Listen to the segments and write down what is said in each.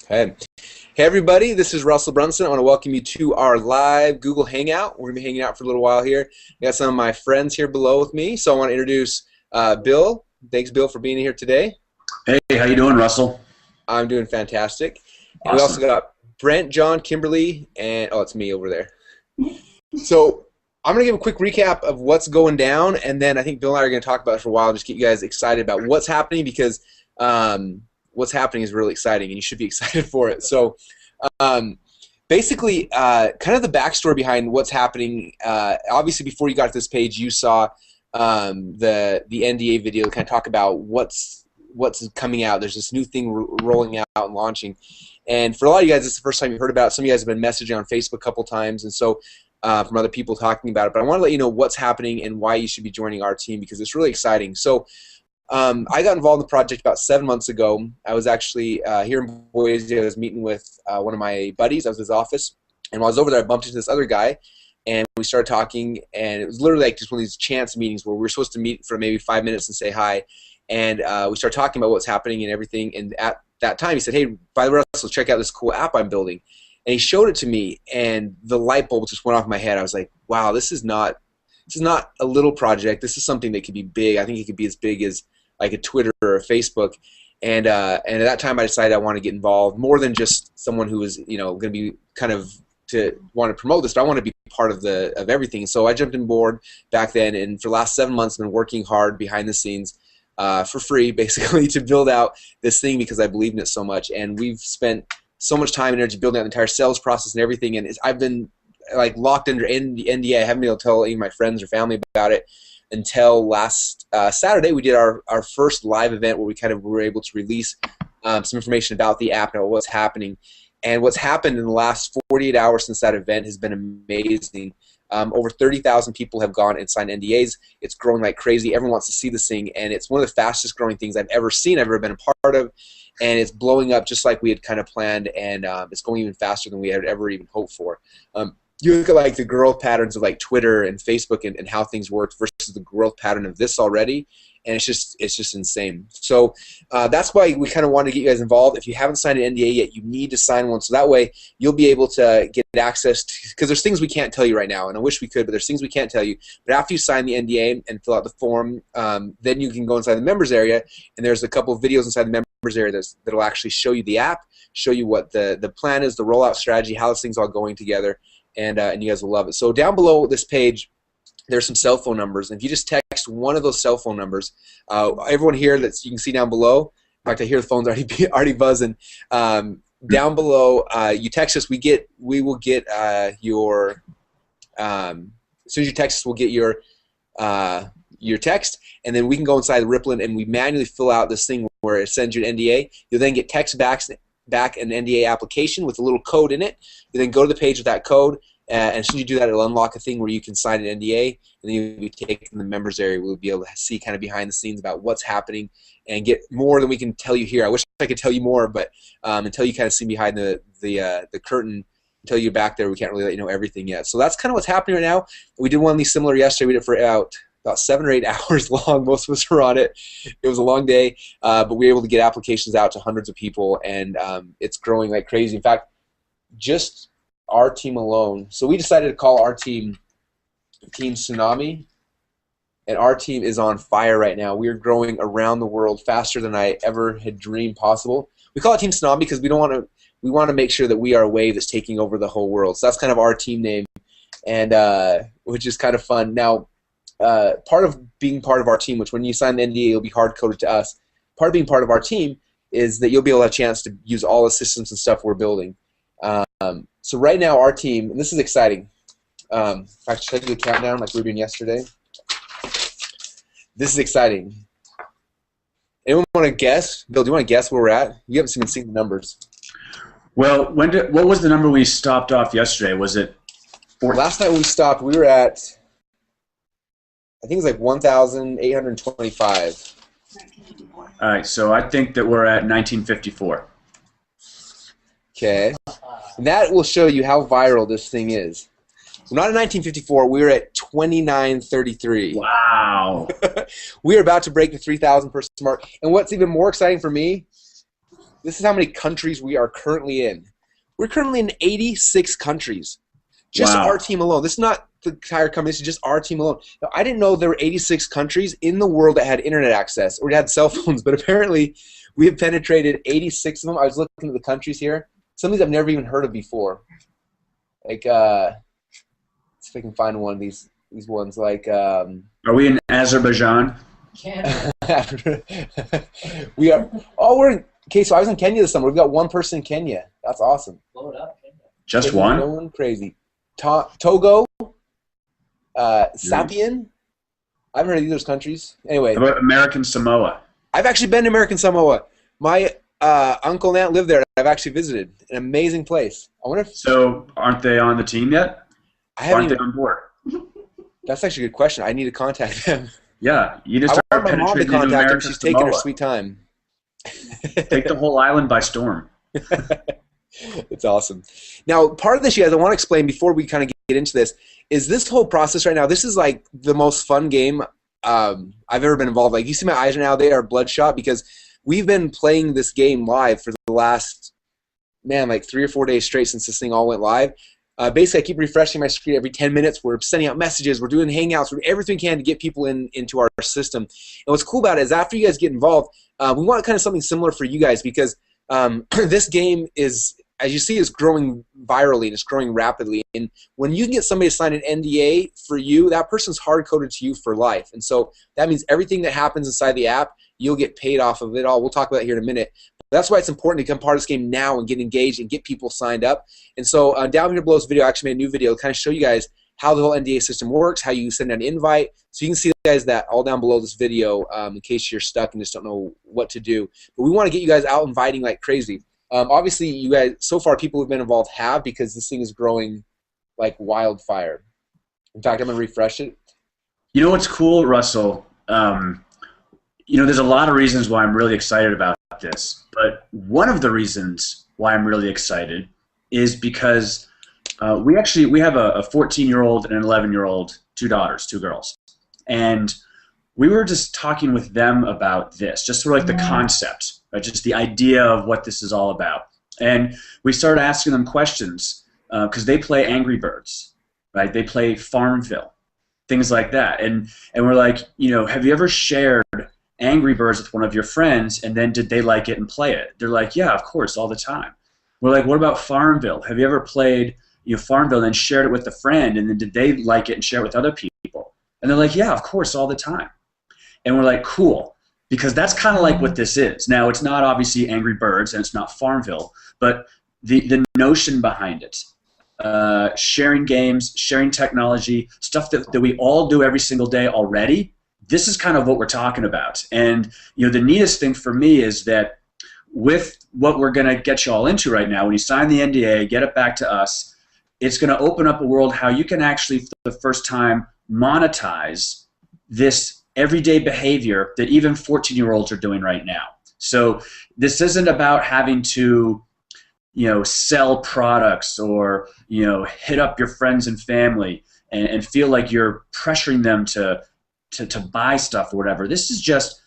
Okay. Hey everybody, this is Russell Brunson. I want to welcome you to our live Google Hangout. We're going to be hanging out for a little while here. I got some of my friends here below with me, so I want to introduce Bill. Thanks, Bill, for being here today. Hey, how you doing, Russell? I'm doing fantastic. And we also Awesome. got Brent, John, Kimberly, and it's me over there. So I'm going to give a quick recap of what's going down, and then I think Bill and I are going to talk about it for a while, just get you guys excited about what's happening, because what's happening is really exciting, and you should be excited for it. So basically, kind of the backstory behind what's happening. Obviously, before you got to this page, you saw the NDA video kind of talk about what's coming out. There's this new thing rolling out and launching. And for a lot of you guys, it's the first time you've heard about it. Some of you guys have been messaging on Facebook a couple times, and so from other people talking about it. But I want to let you know what's happening and why you should be joining our team, because it's really exciting. So I got involved in the project about 7 months ago. I was actually here in Boise. I was meeting with one of my buddies. I was in his office, and while I was over there, I bumped into this other guy, and we started talking. And it was literally like just one of these chance meetings where we were supposed to meet for maybe 5 minutes and say hi. And we started talking about what's happening and everything. And at that time, he said, "Hey, by the way, Russell, check out this cool app I'm building." And he showed it to me, and the light bulb just went off my head. I was like, "Wow, this is not a little project. This is something that could be big. I think it could be as big as like a Twitter or a Facebook." And at that time, I decided I want to get involved more than just someone who was, going to be kind of to want to promote this, but I want to be part of everything. So I jumped on board back then, and for the last 7 months, I've been working hard behind the scenes for free, basically, to build out this thing because I believe in it so much. And we've spent so much time and energy building out the entire sales process and everything. And I've been like locked under NDA. I haven't been able to tell any of my friends or family about it until last Saturday. We did our first live event where we kind of were able to release some information about the app and about what's happening. And what's happened in the last 48 hours since that event has been amazing. Over 30,000 people have gone and signed NDAs. It's growing like crazy. Everyone wants to see this thing, and it's one of the fastest growing things I've ever seen, I've ever been a part of. And it's blowing up just like we had kind of planned, and it's going even faster than we had ever even hoped for. You look at like the growth patterns of like Twitter and Facebook and how things work versus the growth pattern of this already, and it's just insane. So that's why we kind of want to get you guys involved. If you haven't signed an NDA yet, you need to sign one, so that way you'll be able to get access to, because there's things we can't tell you right now, and I wish we could, but there's things we can't tell you. But after you sign the NDA and fill out the form, then you can go inside the members area, and there's a couple of videos inside the members area that'll actually show you the app, show you what the plan is, the rollout strategy, how this thing's all going together. And you guys will love it. So down below this page, there's some cell phone numbers. And if you just text one of those cell phone numbers, everyone here that you can see down below, in fact, I hear the phone's already buzzing. Down below, you text us. We will get your. As soon as you text us, we'll get your text, and then we can go inside the Rippln and we manually fill out this thing where it sends you an NDA. You'll then get text back an NDA application with a little code in it. You then go to the page with that code, and as soon as you do that, it'll unlock a thing where you can sign an NDA, and then you'll be taken in the members area. We'll be able to see kind of behind the scenes about what's happening and get more than we can tell you here. I wish I could tell you more, but until you kind of see behind the curtain, until you're back there, we can't really let you know everything yet. So that's kind of what's happening right now. We did one of these similar yesterday. We did it for about 7 or 8 hours long. Most of us were on it. It was a long day, but we were able to get applications out to hundreds of people, and it's growing like crazy. In fact, just our team alone. So we decided to call our team Tsunami, and our team is on fire right now. We are growing around the world faster than I ever had dreamed possible. We call it Team Tsunami because we want to make sure that we are a wave that's taking over the whole world. So that's kind of our team name, and which is kind of fun. Now, part of being part of our team, which when you sign the NDA, it'll be hard-coded to us. Part of being part of our team is that you'll be able to have a chance to use all the systems and stuff we're building. So right now, our team, and this is exciting. Actually, should I do the countdown like we were doing yesterday? This is exciting. Anyone want to guess? Bill, do you want to guess where we're at? You haven't even seen the numbers. Well, what was the number we stopped off yesterday? Was it 14? Last night when we stopped, we were at, I think it was like 1,825. All right, so I think that we're at 1954. Okay. And that will show you how viral this thing is. We're not at 1954. We're at 2933. Wow. We are about to break the 3,000 person mark. And what's even more exciting for me This is how many countries we are currently in. We're currently in 86 countries. Just Wow. our team alone. This is not the entire company. This is just our team alone. Now, I didn't know there were 86 countries in the world that had internet access or had cell phones, but apparently we have penetrated 86 of them. I was looking at the countries here. Some of these I've never even heard of before. Like, let's see if I can find one of these ones. Like, Are we in Azerbaijan? Canada. we are. Oh, we're in. Okay, so I was in Kenya this summer. We've got one person in Kenya. That's awesome. Blow it up, Kenya. Just Kenya's one? going crazy. Togo, Sapien. I've heard of those countries. Anyway, How about American Samoa? I've actually been to American Samoa. My uncle and aunt live there. I've actually visited. An amazing place. I wonder if So aren't they on the team yet? I haven't. Aren't they Even, on board? that's actually a good question. I need to contact them. Yeah, you just I start want my mom to penetrating into contact them. American She's taking her Samoa. sweet time. Take the whole island by storm. It's awesome. Now, part of this, you guys, I want to explain before we kind of get into this, is this whole process right now, this is like the most fun game I've ever been involved. Like, you see my eyes now, they are bloodshot because we've been playing this game live for the last, man, like 3 or 4 days straight since this thing all went live. Basically, I keep refreshing my screen every 10 minutes. We're sending out messages. We're doing Hangouts. We're doing everything we can to get people into our system. And what's cool about it is after you guys get involved, we want kind of something similar for you guys because this game is, as you see, is growing virally and it's growing rapidly. And when you can get somebody to sign an NDA for you, that person's hard-coded to you for life. And so that means everything that happens inside the app, you'll get paid off of it all. We'll talk about that here in a minute. That's why it's important to become part of this game now and get engaged and get people signed up. And so down here below this video, I actually made a new video to kind of show you guys how the whole NDA system works, how you send an invite. So you can see, guys, that all down below this video in case you're stuck and just don't know what to do. But we want to get you guys out inviting like crazy. Obviously, you guys, so far, people who've been involved have because this thing is growing like wildfire. In fact, I'm going to refresh it. You know what's cool, Russell? You know, there's a lot of reasons why I'm really excited about this, but one of the reasons why I'm really excited is because we have a 14-year-old and an 11-year-old, 2 daughters, 2 girls, and we were just talking with them about this, just sort of like the concept, right? Just the idea of what this is all about, and we started asking them questions because they play Angry Birds, right? They play Farmville, things like that, and we're like, you know, have you ever shared Angry Birds with one of your friends, and then did they like it and play it? They're like, yeah, of course, all the time. We're like, what about Farmville? Have you ever played Farmville and then shared it with a friend, and then did they like it and share it with other people? And they're like, yeah, of course, all the time. And we're like, cool, because that's kind of like what this is. Now, it's not obviously Angry Birds, and it's not Farmville, but the notion behind it, sharing games, sharing technology, stuff that we all do every single day already, this is kind of what we're talking about. And you know, the neatest thing for me is that with what we're going to get you all into right now, when you sign the NDA, get it back to us, it's going to open up a world how you can actually, for the first time, monetize this everyday behavior that even 14-year-olds are doing right now. So this isn't about having to, you know, sell products or, you know, hit up your friends and family and feel like you're pressuring them to buy stuff or whatever. This is just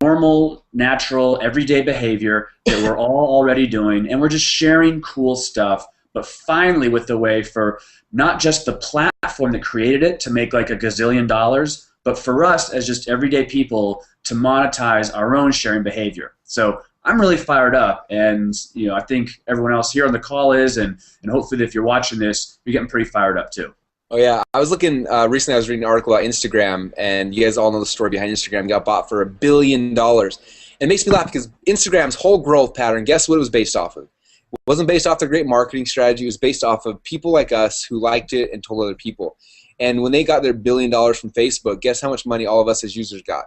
normal, natural, everyday behavior that we're all already doing, and we're just sharing cool stuff, but finally with a way for not just the platform that created it to make like $1 gazillion, but for us as just everyday people to monetize our own sharing behavior. So I'm really fired up, and you know, I think everyone else here on the call is, and hopefully if you're watching this, you're getting pretty fired up too. Oh yeah, I was looking recently. I was reading an article about Instagram, and you guys all know the story behind Instagram. Got bought for $1 billion. It makes me laugh because Instagram's whole growth pattern, guess what it was based off of? It wasn't based off their great marketing strategy. It was based off of people like us who liked it and told other people. And when they got their $1 billion from Facebook, guess how much money all of us as users got?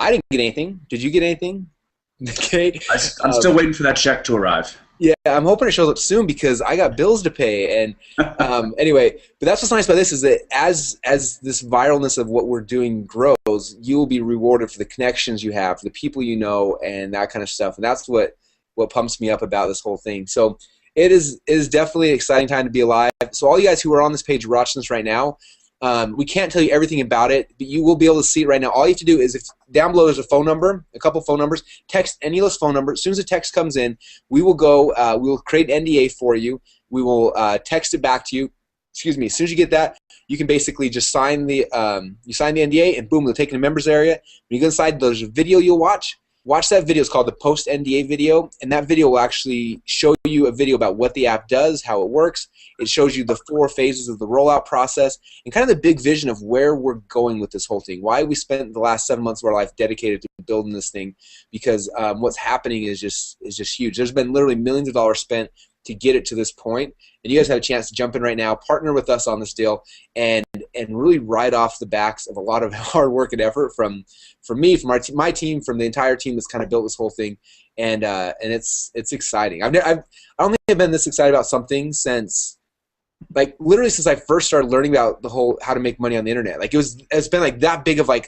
I didn't get anything. Did you get anything? Okay. I'm still waiting for that check to arrive. Yeah, I'm hoping it shows up soon because I got bills to pay. And anyway, but that's what's nice about this is that as this viralness of what we're doing grows, you will be rewarded for the connections you have, for the people you know, and that kind of stuff. And that's what pumps me up about this whole thing. So it is definitely an exciting time to be alive. So all you guys who are on this page watching this right now, We can't tell you everything about it, but you will be able to see it right now. All you have to do is, if down below there's a phone number, a couple phone numbers, text any of those phone numbers. As soon as the text comes in, we will go, we will create an NDA for you. We will text it back to you. Excuse me. As soon as you get that, you can basically just sign the NDA, and boom, it'll take you to the members area. When you go inside, there's a video you'll watch. Watch that video. It's called the post NDA video, and that video will actually show you a video about what the app does, how it works. It shows you the 4 phases of the rollout process and kind of the big vision of where we're going with this whole thing. Why we spent the last 7 months of our life dedicated to building this thing, because what's happening is just huge. There's been literally millions of dollars spent to get it to this point, and you guys have a chance to jump in right now, partner with us on this deal, and really ride off the backs of a lot of hard work and effort from me, from my team, from the entire team that's kind of built this whole thing, and it's exciting. I don't think I've been this excited about something since, like, literally since I first started learning about the whole how to make money on the internet. Like, it's been like that big of like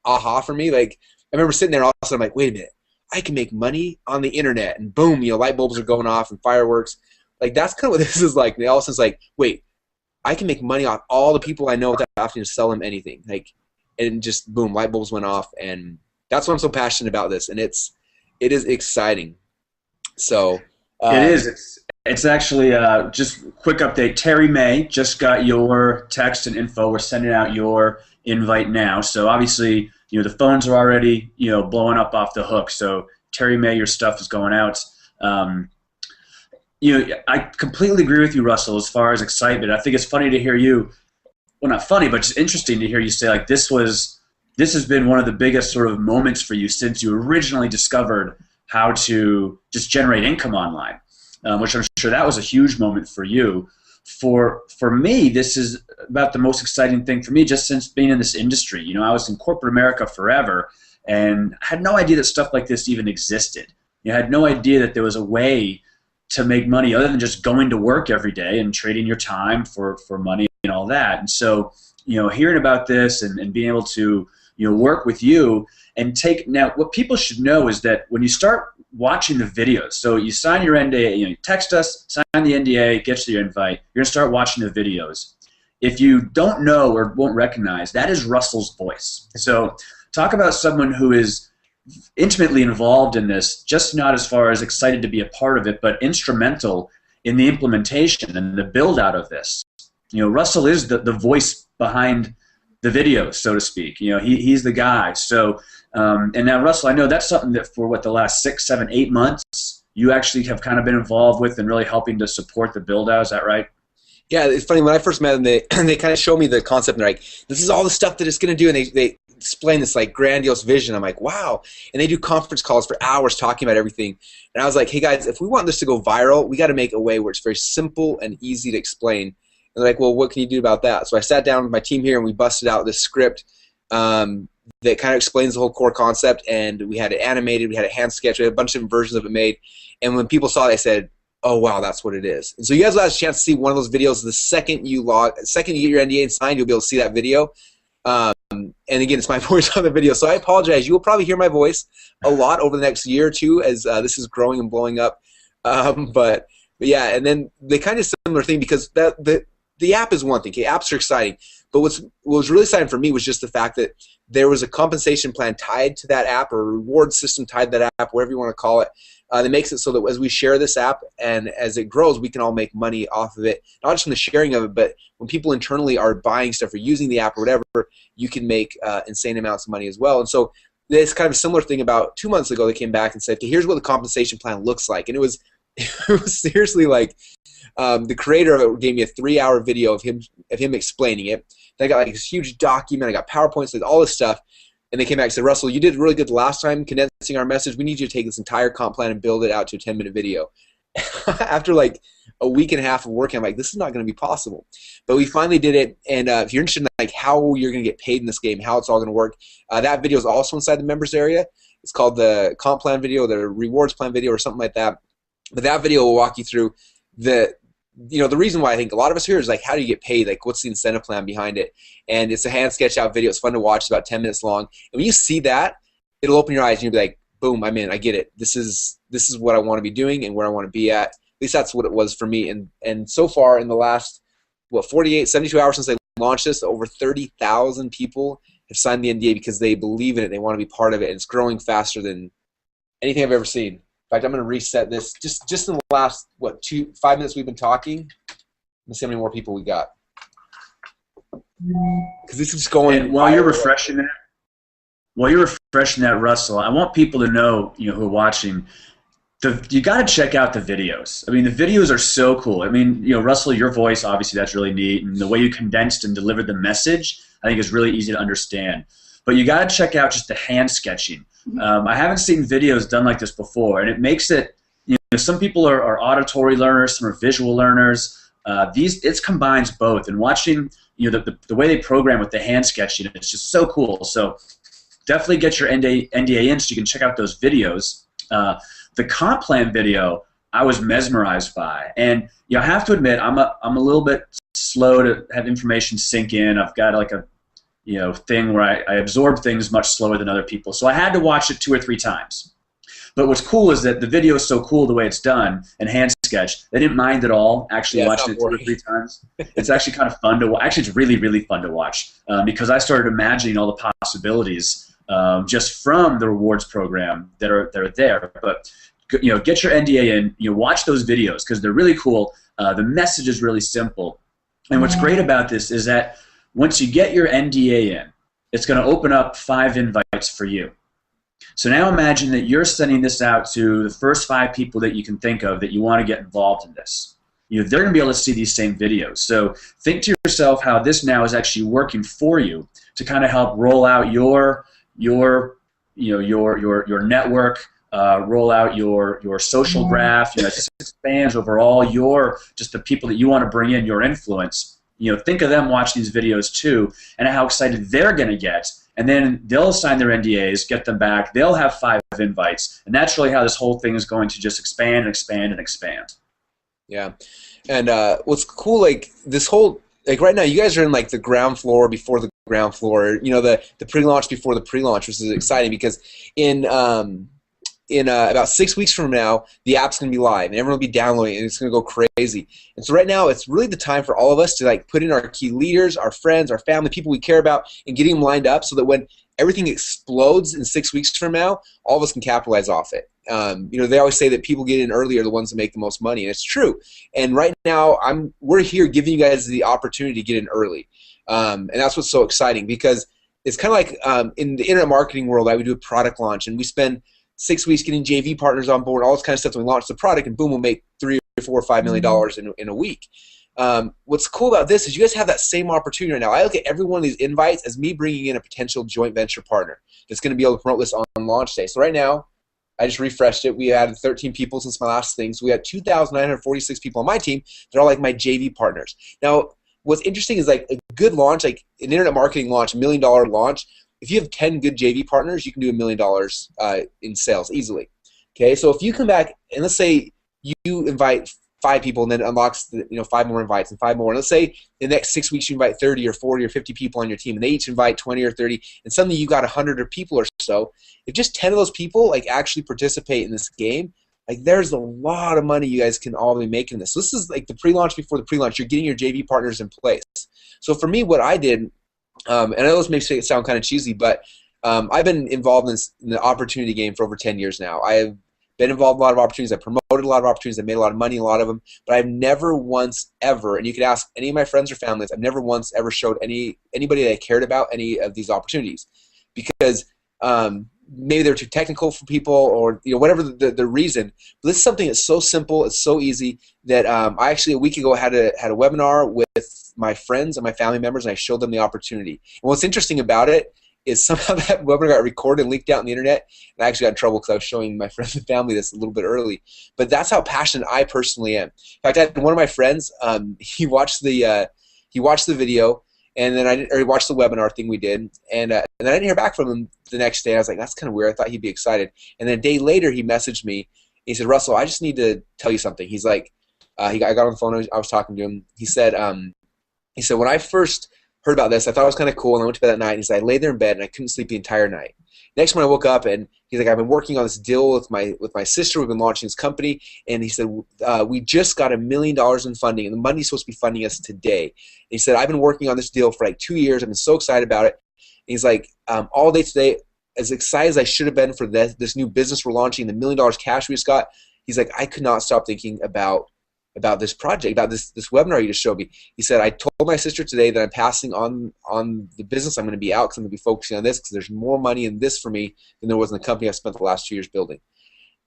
aha for me. Like, I remember sitting there and all of a sudden I'm like, wait a minute, I can make money on the internet, and boom, light bulbs are going off and fireworks. Like, that's kind of what this is like. And all of a sudden it's like, wait, I can make money off all the people I know without having to sell them anything. Like, and just boom, light bulbs went off, and that's why I'm so passionate about this. And it is exciting. So it is. It's actually just quick update. Terry May just got your text and info. We're sending out your invite now. So obviously, the phones are already blowing up off the hook. So Terry May, your stuff is going out. I completely agree with you, Russell, as far as excitement. I think it's funny to hear you. Well, not funny, but just interesting to hear you say, like, this has been one of the biggest sort of moments for you since you originally discovered how to just generate income online, which I'm sure that was a huge moment for you. For me, this is about the most exciting thing for me just since being in this industry. I was in corporate America forever and had no idea that stuff like this even existed. I had no idea that there was a way to make money other than just going to work every day and trading your time for money and all that. And so, hearing about this and being able to, work with you and now what people should know is that when you start watching the videos, so you sign your NDA, you text us, sign the NDA, get you your invite, you're going to start watching the videos. If you don't know or won't recognize, that is Russell's voice. So talk about someone who is intimately involved in this, just not as far as excited to be a part of it, but instrumental in the implementation and the build out of this. Russell is the voice behind the videos, so to speak. He's the guy. So, and now, Russell, I know that's something that for the last 6, 7, 8 months, you actually have kind of been involved with and really helping to support the build out. Is that right? Yeah, it's funny. When I first met them, they kind of showed me the concept, and they're like, this is all the stuff that it's going to do, and they explain this like grandiose vision. I'm like, wow. And they do conference calls for hours talking about everything. And I was like, hey guys, if we want this to go viral, we got to make a way where it's very simple and easy to explain. And they're like, well, what can you do about that? So I sat down with my team here and we busted out this script that kind of explains the whole core concept, and we had it animated, we had it hand sketched, we had a bunch of different versions of it made. And when people saw it, they said, oh wow, that's what it is. And so you guys will have a chance to see one of those videos the second you get your NDA and signed, you'll be able to see that video. And again, it's my voice on the video, so I apologize. You will probably hear my voice a lot over the next year or two as this is growing and blowing up. But yeah, and then the kind of similar thing, because the app is one thing. Okay, apps are exciting, but what was really exciting for me was just the fact that there was a compensation plan tied to that app, or a reward system tied to that app, whatever you want to call it, that makes it so that as we share this app and as it grows, we can all make money off of it, not just from the sharing of it, but when people internally are buying stuff or using the app or whatever, you can make insane amounts of money as well. And so this kind of a similar thing about 2 months ago, they came back and said, okay, here's what the compensation plan looks like. And it was seriously like the creator of it gave me a 3-hour video of him explaining it. Then I got like this huge document, I got PowerPoints, like all this stuff. And they came back and said, Russell, you did really good the last time condensing our message. We need you to take this entire comp plan and build it out to a 10-minute video. After like a week and a half of working, I'm like, this is not going to be possible. But we finally did it. And if you're interested in like how you're going to get paid in this game, how it's all going to work, that video is also inside the members area. It's called the comp plan video, the rewards plan video, or something like that. But that video will walk you through the reason why I think a lot of us here is like, how do you get paid? Like, what's the incentive plan behind it? And it's a hand sketch out video. It's fun to watch. It's about 10 minutes long. And when you see that, it'll open your eyes and you'll be like, boom, I'm in. I get it. This is what I want to be doing and where I want to be at. At least that's what it was for me. And so far in the last 48, 72 hours since I launched this, over 30,000 people have signed the NDA because they believe in it. They want to be part of it. And it's growing faster than anything I've ever seen. In fact, I'm going to reset this. Just in the last, 5 minutes we've been talking, let's see how many more people we got. Because this is going. And while you're refreshing that, Russell, I want people to know, who are watching, you got to check out the videos. I mean, the videos are so cool. I mean, Russell, your voice, obviously, that's really neat, and the way you condensed and delivered the message, I think, is really easy to understand. But you got to check out just the hand sketching. I haven't seen videos done like this before, and it makes it. Some people are auditory learners, some are visual learners. It combines both, and watching, the way they program with the hand sketching, it's just so cool. So definitely get your NDA in so you can check out those videos. The comp plan video, I was mesmerized by, and I have to admit, I'm a little bit slow to have information sink in. I've got like a thing where I absorb things much slower than other people, so I had to watch it 2 or 3 times. But what's cool is that the video is so cool the way it's done and hand sketched. They didn't mind at all actually watching it 2 or 3 times. It's actually kind of fun to watch. Actually, it's really, really fun to watch because I started imagining all the possibilities just from the rewards program that are there. But get your NDA in. Watch those videos because they're really cool. The message is really simple. And what's great about this is that once you get your NDA in, it's going to open up 5 invites for you. So now imagine that you're sending this out to the first 5 people that you can think of that you want to get involved in this. They're going to be able to see these same videos. So think to yourself how this now is actually working for you to kind of help roll out your network, roll out your social graph. It just expands over all just the people that you want to bring in, your influence. Think of them watching these videos too, and how excited they're going to get. And then they'll sign their NDAs, get them back. They'll have 5 invites, and that's really how this whole thing is going to just expand and expand and expand. Yeah, and what's cool, this whole, right now, you guys are in the ground floor before the ground floor. The pre-launch before the pre-launch, which is exciting because in about 6 weeks from now, the app's going to be live, and everyone will be downloading it, and it's going to go crazy. And so right now, it's really the time for all of us to put in our key leaders, our friends, our family, people we care about, and getting them lined up so that when everything explodes in 6 weeks from now, all of us can capitalize off it. They always say that people get in early are the ones that make the most money, and it's true. And right now, we're here giving you guys the opportunity to get in early, and that's what's so exciting because it's kind of like in the internet marketing world, I would do a product launch, and we spend 6 weeks getting JV partners on board, all this kind of stuff. And we launch the product, and boom, we'll make $3 or $4 or $5 million in a week. What's cool about this is you guys have that same opportunity right now. I look at every one of these invites as me bringing in a potential joint venture partner that's going to be able to promote this on launch day. So right now, I just refreshed it. We added 13 people since my last thing. So we had 2,946 people on my team. They're all my JV partners. Now, what's interesting is a good launch, an internet marketing launch, $1 million launch. If you have 10 good JV partners, you can do $1 million in sales easily. Okay, so if you come back and let's say you invite 5 people and then unlocks 5 more invites and 5 more, and let's say in the next 6 weeks you invite 30 or 40 or 50 people on your team, and they each invite 20 or 30, and suddenly you got 100 people or so. If just 10 of those people actually participate in this game, there's a lot of money you guys can all be making this. So this is the pre-launch before the pre-launch. You're getting your JV partners in place. So for me, what I did. And I know this makes it sound kind of cheesy, but I've been involved in the opportunity game for over 10 years now. I have been involved in a lot of opportunities. I promoted a lot of opportunities. I made a lot of money in a lot of them. But I've never once ever, and you could ask any of my friends or families, I've never once ever showed anybody that I cared about any of these opportunities because maybe they're too technical for people or whatever the reason. But this is something that's so simple, it's so easy that I actually a week ago had a webinar with my friends and my family members, and I showed them the opportunity. And what's interesting about it is somehow that webinar got recorded and leaked out on the internet, and I actually got in trouble because I was showing my friends and family this a little bit early. But that's how passionate I personally am. In fact, I had one of my friends, he watched the video, and then he watched the webinar thing we did, and then I didn't hear back from him the next day. I was like, that's kind of weird. I thought he'd be excited. And then a day later, he messaged me. He said, Russell, I just need to tell you something. He's like, I got on the phone. I was talking to him. He said, when I first heard about this, I thought it was kind of cool, and I went to bed that night, and he said, I lay there in bed, and I couldn't sleep the entire night. Next morning I woke up and he's like, I've been working on this deal with my sister. We've been launching this company. And he said, we just got $1 million in funding, and the money's supposed to be funding us today. And he said, I've been working on this deal for like 2 years. I've been so excited about it. And he's like, all day today, as excited as I should have been for this new business we're launching, the $1 million cash we just got, he's like, I could not stop thinking about this project, about this webinar you just showed me. He said, I told my sister today that I'm passing on the business. I'm going to be out because I'm going to be focusing on this because there's more money in this for me than there was in the company I spent the last 2 years building.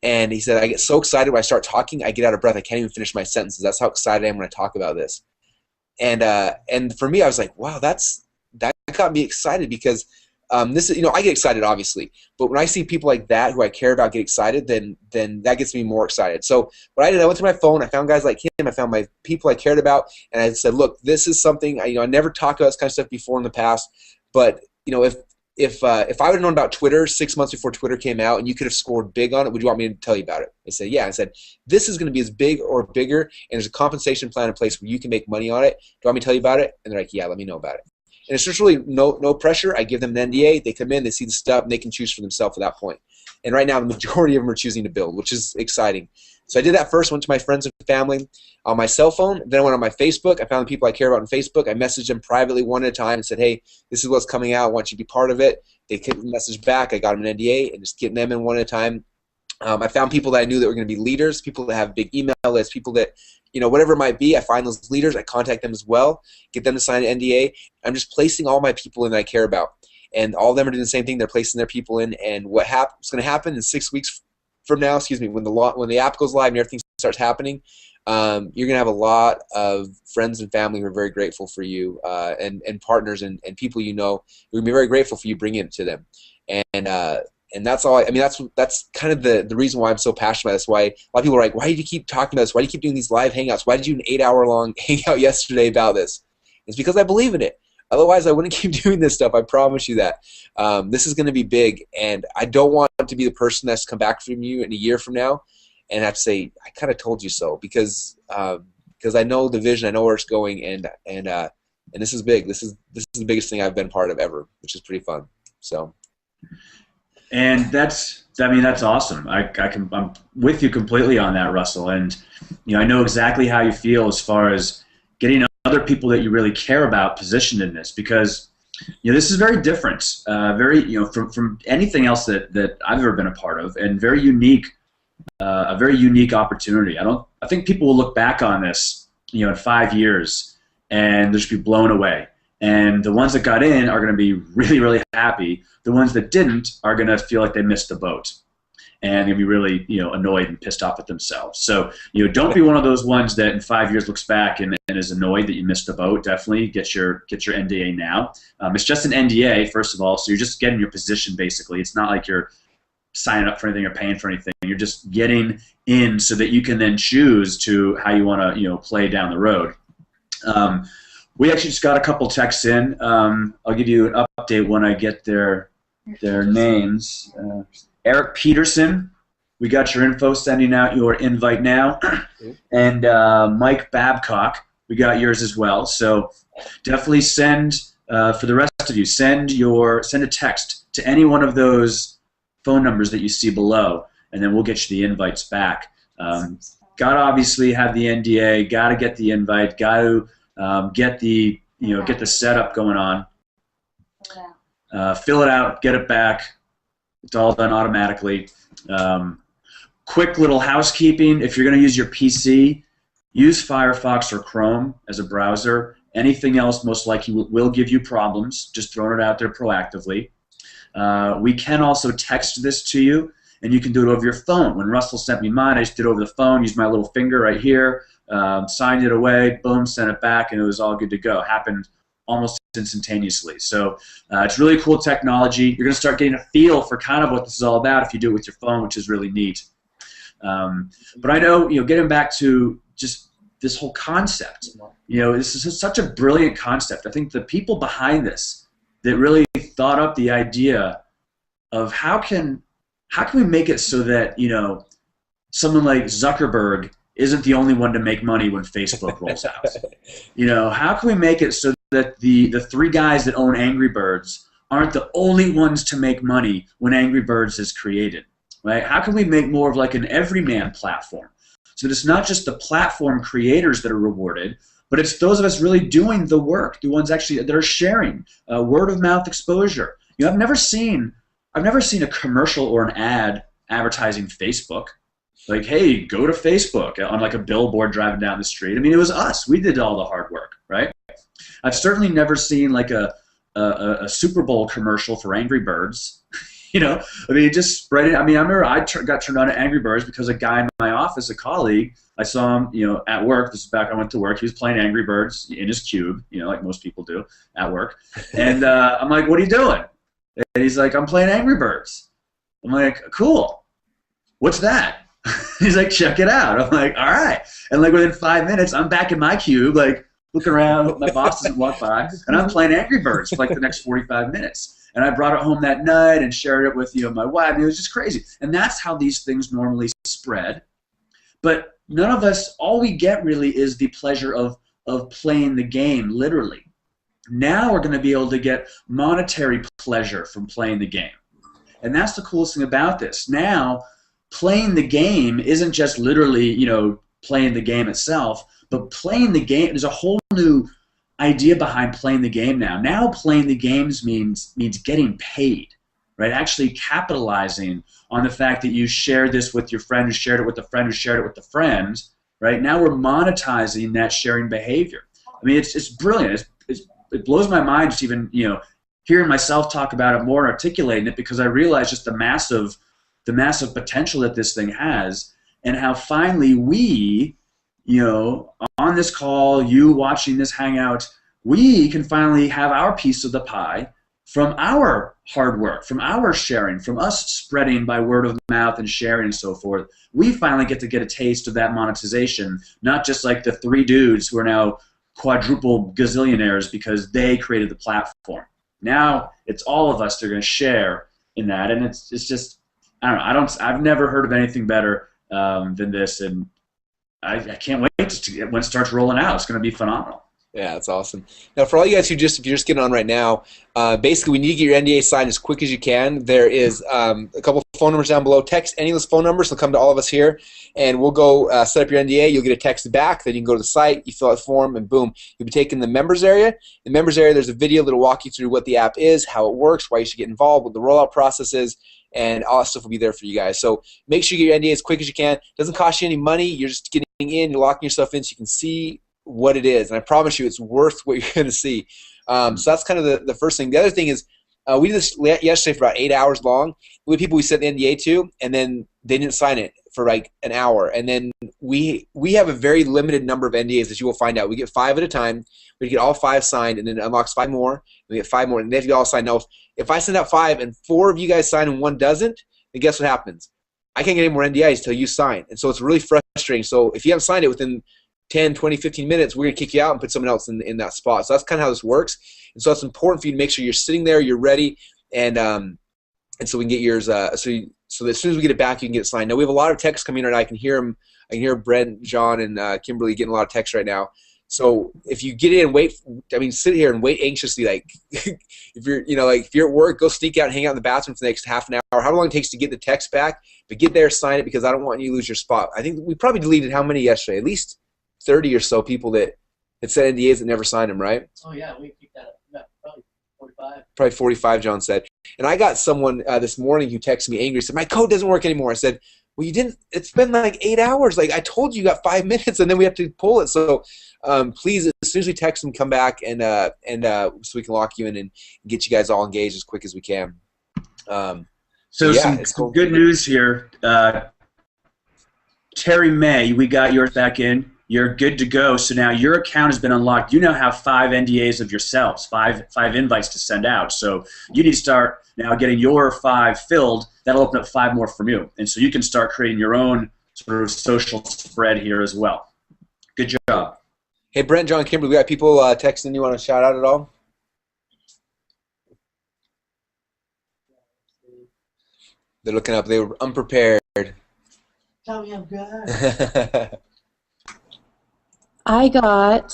And he said, I get so excited when I start talking, I get out of breath. I can't even finish my sentences. That's how excited I am when I talk about this. And for me, I was like, wow, that got me excited because this is, I get excited obviously, but when I see people like that who I care about get excited, then that gets me more excited. So what I did, I went to my phone, I found guys like him, I found my people I cared about, and I said, look, this is something I never talked about this kind of stuff before in the past, but if I would have known about Twitter 6 months before Twitter came out and you could have scored big on it, would you want me to tell you about it? I said, yeah. I said, this is going to be as big or bigger, and there's a compensation plan in place where you can make money on it. Do you want me to tell you about it? And they're like, yeah, let me know about it. And it's just really no pressure. I give them an NDA. They come in, they see the stuff, and they can choose for themselves at that point. And right now, the majority of them are choosing to build, which is exciting. So I did that first, went to my friends and family on my cell phone. Then I went on my Facebook. I found the people I care about on Facebook. I messaged them privately one at a time and said, hey, this is what's coming out. I want you to be part of it. They took the message back. I got them an NDA and just getting them in one at a time. I found people that I knew that were going to be leaders, people that have big email lists, people that, whatever it might be, I find those leaders, I contact them as well, get them to sign an NDA. I'm just placing all my people in that I care about. And all of them are doing the same thing. They're placing their people in. And what's going to happen in 6 weeks from now, when the app goes live and everything starts happening, you're going to have a lot of friends and family who are very grateful for you, and partners and people who are going to be very grateful for you bringing it to them. And that's all. That's kind of the reason why I'm so passionate about this. Why a lot of people are like, why do you keep talking about this? Why do you keep doing these live hangouts? Why did you do an 8-hour-long hangout yesterday about this? It's because I believe in it. Otherwise, I wouldn't keep doing this stuff. I promise you that. This is going to be big, and I don't want to be the person that's come back from you in a year from now and have to say, I kind of told you so, because I know the vision, I know where it's going, and this is big. This is the biggest thing I've been part of ever, which is pretty fun. So. And that's awesome. I'm with you completely on that, Russell. And I know exactly how you feel as far as getting other people that you really care about positioned in this, because this is very different, from anything else that I've ever been a part of, and very unique, a very unique opportunity. I think people will look back on this, in 5 years, and they'll just be blown away. And the ones that got in are going to be really, really happy. The ones that didn't are going to feel like they missed the boat, and they're going to be really, annoyed and pissed off at themselves. So, don't be one of those ones that in 5 years looks back and is annoyed that you missed the boat. Definitely get your NDA now. It's just an NDA, first of all, so you're just getting your position basically. It's not like you're signing up for anything or paying for anything. You're just getting in so that you can then choose to how you want to, play down the road. We actually just got a couple texts in. I'll give you an update when I get their names. Eric Peterson, we got your info, sending out your invite now. And Mike Babcock, we got yours as well. So definitely send, for the rest of you, send a text to any one of those phone numbers that you see below, and then we'll get you the invites back. Got to obviously have the NDA, got to get the invite, got to get the setup going on. Fill it out, get it back. It's all done automatically. Quick little housekeeping: if you're going to use your PC, use Firefox or Chrome as a browser. Anything else most likely will give you problems. Just throwing it out there proactively. We can also text this to you, and you can do it over your phone. When Russell sent me mine, I just did it over the phone, used my little finger right here, signed it away, boom, sent it back, and it was all good to go. Happened almost instantaneously. So it's really cool technology. You're going to start getting a feel for kind of what this is all about if you do it with your phone, which is really neat. But I know, getting back to just this whole concept, this is such a brilliant concept. I think the people behind this that really thought up the idea of how can we make it so that, someone like Zuckerberg isn't the only one to make money when Facebook rolls out. How can we make it so that the three guys that own Angry Birds aren't the only ones to make money when Angry Birds is created, right? How can we make more of like an everyman platform? So it's not just the platform creators that are rewarded, but it's those of us really doing the work, the ones actually that are sharing word of mouth exposure. You know, I've never seen a commercial or an ad advertising Facebook. Like, hey, go to Facebook on like a billboard driving down the street. I mean, it was us. We did all the hard work, right? I've certainly never seen like a Super Bowl commercial for Angry Birds. You know, I mean, just spread it. I mean, I remember got turned on to Angry Birds because a guy in my office, a colleague, I saw him, you know, at work. This is back when I went to work. He was playing Angry Birds in his cube, you know, like most people do at work. And I'm like, what are you doing? And he's like, I'm playing Angry Birds. I'm like, cool. What's that? He's like, check it out. I'm like, all right. And like within 5 minutes, I'm back in my cube, like looking around, hope my boss doesn't walk by, and I'm playing Angry Birds for like the next 45 minutes. And I brought it home that night and shared it with, you know, my wife. And it was just crazy. And that's how these things normally spread. But none of us, all we get really is the pleasure of playing the game, literally. Now we're going to be able to get monetary pleasure from playing the game. And that's the coolest thing about this. Now, playing the game isn't just literally, you know, playing the game itself, but playing the game, there's a whole new idea behind playing the game now. Now playing the games means getting paid, right? Actually capitalizing on the fact that you shared this with your friend who shared it with a friend who shared it with a friend, right? Now we're monetizing that sharing behavior. I mean, it's brilliant. It blows my mind just even, you know, hearing myself talk about it more and articulating it, because I realize just the massive potential that this thing has, and how finally we, you know, on this call, you watching this hangout, we can finally have our piece of the pie from our hard work, from our sharing, from us spreading by word of mouth and sharing and so forth. We finally get to get a taste of that monetization, not just like the 3 dudes who are now quadruple gazillionaires because they created the platform. Now it's all of us that are going to share in that, and it's just, I don't know. I've never heard of anything better than this, and I can't wait to when it starts rolling out. It's going to be phenomenal. Yeah, that's awesome. Now, for all you guys if you're just getting on right now, basically we need to get your NDA signed as quick as you can. There is a couple phone numbers down below. Text any of those phone numbers. They'll come to all of us here, and we'll go set up your NDA. You'll get a text back. Then you can go to the site, you fill out the form, and boom, you'll be taken to the members area. In the members area, there's a video that'll walk you through what the app is, how it works, why you should get involved, what the rollout process is, and all that stuff will be there for you guys. So make sure you get your NDA as quick as you can. It doesn't cost you any money. You're just getting in, you're locking yourself in so you can see what it is, and I promise you it's worth what you're going to see. So that's kind of the first thing. The other thing is we did this yesterday for about 8 hours long. We had people we sent the NDA to, and then they didn't sign it for like an hour. And then we have a very limited number of NDAs that you will find out. We get 5 at a time. We get all 5 signed, and then it unlocks 5 more. We get 5 more, and they have to be all signed. Now, if I send out 5 and 4 of you guys sign and 1 doesn't, then guess what happens? I can't get any more NDAs until you sign. And so it's really frustrating. So if you haven't signed it within 10, 20, 15 minutes, we're going to kick you out and put someone else in that spot. So that's kind of how this works. And so it's important for you to make sure you're sitting there, you're ready, and so we can get yours. So as soon as we get it back, you can get it signed. Now we have a lot of texts coming in right now. I can hear them. I can hear Brent, John, and Kimberly getting a lot of texts right now. So if you get in and wait, I mean, sit here and wait anxiously. Like if you're, you know, like if you're at work, go sneak out and hang out in the bathroom for the next half an hour. How long it takes to get the text back? But get there, sign it, because I don't want you to lose your spot. I think we probably deleted how many yesterday? At least 30 or so people that had sent NDAs that never signed them, right? Oh yeah, we picked that up. Yeah, probably 45. Probably 45, John said. And I got someone this morning who texted me angry, said, my code doesn't work anymore. I said, well, you didn't, it's been like 8 hours. Like I told you, you got 5 minutes, and then we have to pull it. So please, as soon as we text them, come back and so we can lock you in and get you guys all engaged as quick as we can. So yeah, some good news here. Terry May, we got yours back in. You're good to go. So now your account has been unlocked. You now have 5 NDAs of yourselves, five invites to send out. So you need to start now getting your 5 filled. That'll open up 5 more from you. And so you can start creating your own sort of social spread here as well. Good job. Hey, Brent, John, Kimberly, we got people texting. You want to shout out at all? They're looking up. They were unprepared. Tell me I'm good. I got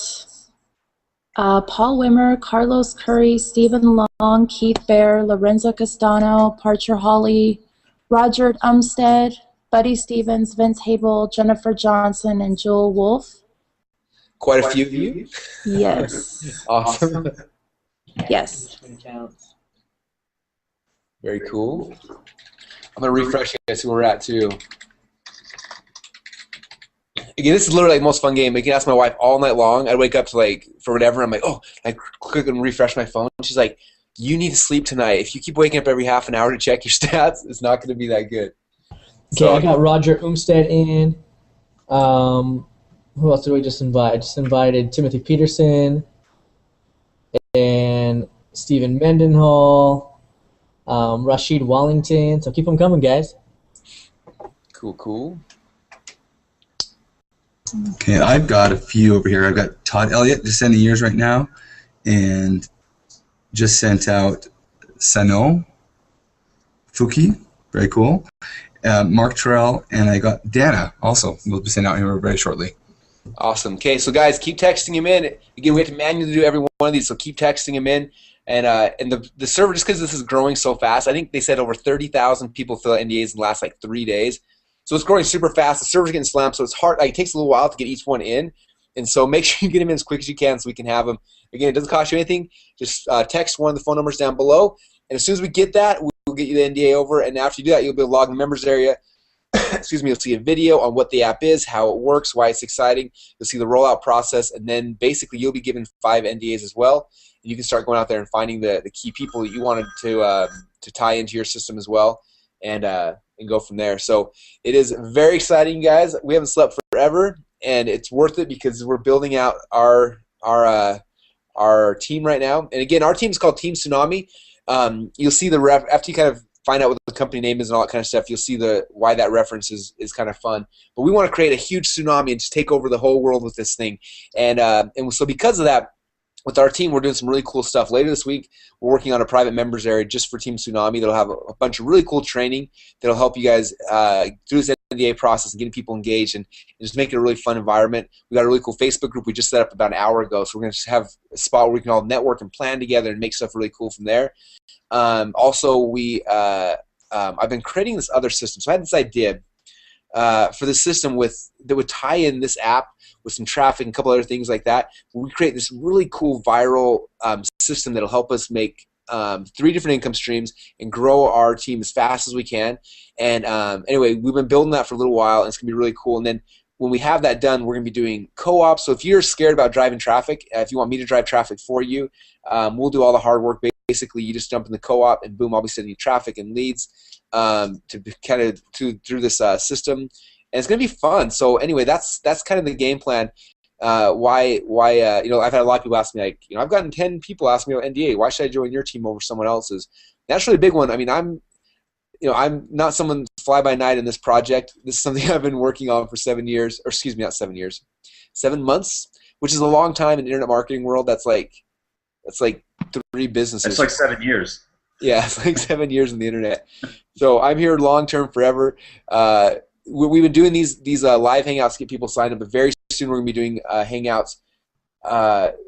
Paul Wimmer, Carlos Curry, Stephen Long, Keith Bear, Lorenzo Castano, Parcher Hawley, Roger Umstead, Buddy Stevens, Vince Habel, Jennifer Johnson, and Joel Wolfe. Quite a few of you. Yes. Awesome. Yes. Very cool. I'm going to refresh you guys see where we're at, too. Again, this is literally like the most fun game. I can ask my wife all night long. I'd wake up to, like, for whatever. I'm like, oh, I click and refresh my phone. She's like, you need to sleep tonight. If you keep waking up every half an hour to check your stats, it's not going to be that good. Okay, I got Roger Umstead in. Who else did we just invite? I just invited Timothy Peterson and Stephen Mendenhall, Rashid Wallington. So keep them coming, guys. Cool, cool. Okay, I've got a few over here. I've got Todd Elliott just sending yours right now, and just sent out Sano Fuki, very cool. Mark Terrell, and I got Dana also. We'll be sending out here very shortly. Awesome. Okay, so guys, keep texting him in. Again, we have to manually do every one of these, so keep texting him in. And the server, just because this is growing so fast, I think they said over 30,000 people fill out NDAs in the last like 3 days. So it's growing super fast. The server's getting slammed, so it's hard. Like, it takes a little while to get each one in. And so make sure you get them in as quick as you can so we can have them. Again, it doesn't cost you anything. Just text one of the phone numbers down below. And as soon as we get that, we'll get you the NDA over. And after you do that, you'll be able to log in the members area. Excuse me, you'll see a video on what the app is, how it works, why it's exciting. You'll see the rollout process. And then basically you'll be given 5 NDAs as well. And you can start going out there and finding the key people that you wanted to tie into your system as well. And go from there. So it is very exciting, guys. We haven't slept forever, and it's worth it because we're building out our team right now. And again, our team is called Team Tsunami. You'll see the after you kind of find out what the company name is and all that kind of stuff. You'll see why that reference is kind of fun. But we want to create a huge tsunami and just take over the whole world with this thing. And so because of that, with our team, we're doing some really cool stuff. Later this week, we're working on a private members area just for Team Tsunami that'll have a bunch of really cool training that'll help you guys through this NDA process and getting people engaged and just make it a really fun environment. We got a really cool Facebook group we just set up about an hour ago, so we're going to have a spot where we can all network and plan together and make stuff really cool from there. Also, I've been creating this other system. So I had this idea for the system that would tie in this app with some traffic and a couple other things like that. We create this really cool viral system that'll help us make 3 different income streams and grow our team as fast as we can. And anyway, we've been building that for a little while, and it's going to be really cool. And then when we have that done, we're going to be doing co-ops. So if you're scared about driving traffic, if you want me to drive traffic for you, we'll do all the hard work. Basically, you just jump in the co-op, and boom, I'll be sending you traffic and leads to kind of through this system. And it's going to be fun. So anyway, that's kind of the game plan. Why you know, I've had a lot of people ask me, like, you know, I've gotten 10 people ask me about NDA. Why should I join your team over someone else's? That's really a big one. I mean, I'm not someone fly by night in this project. This is something I've been working on for 7 years, or excuse me, not 7 years, 7 months, which is a long time in the internet marketing world. That's like 3 businesses. It's like 7 years. Yeah, it's like 7 years in the internet. So I'm here long term, forever. We've been doing these live hangouts to get people signed up, but very soon we're going to be doing hangouts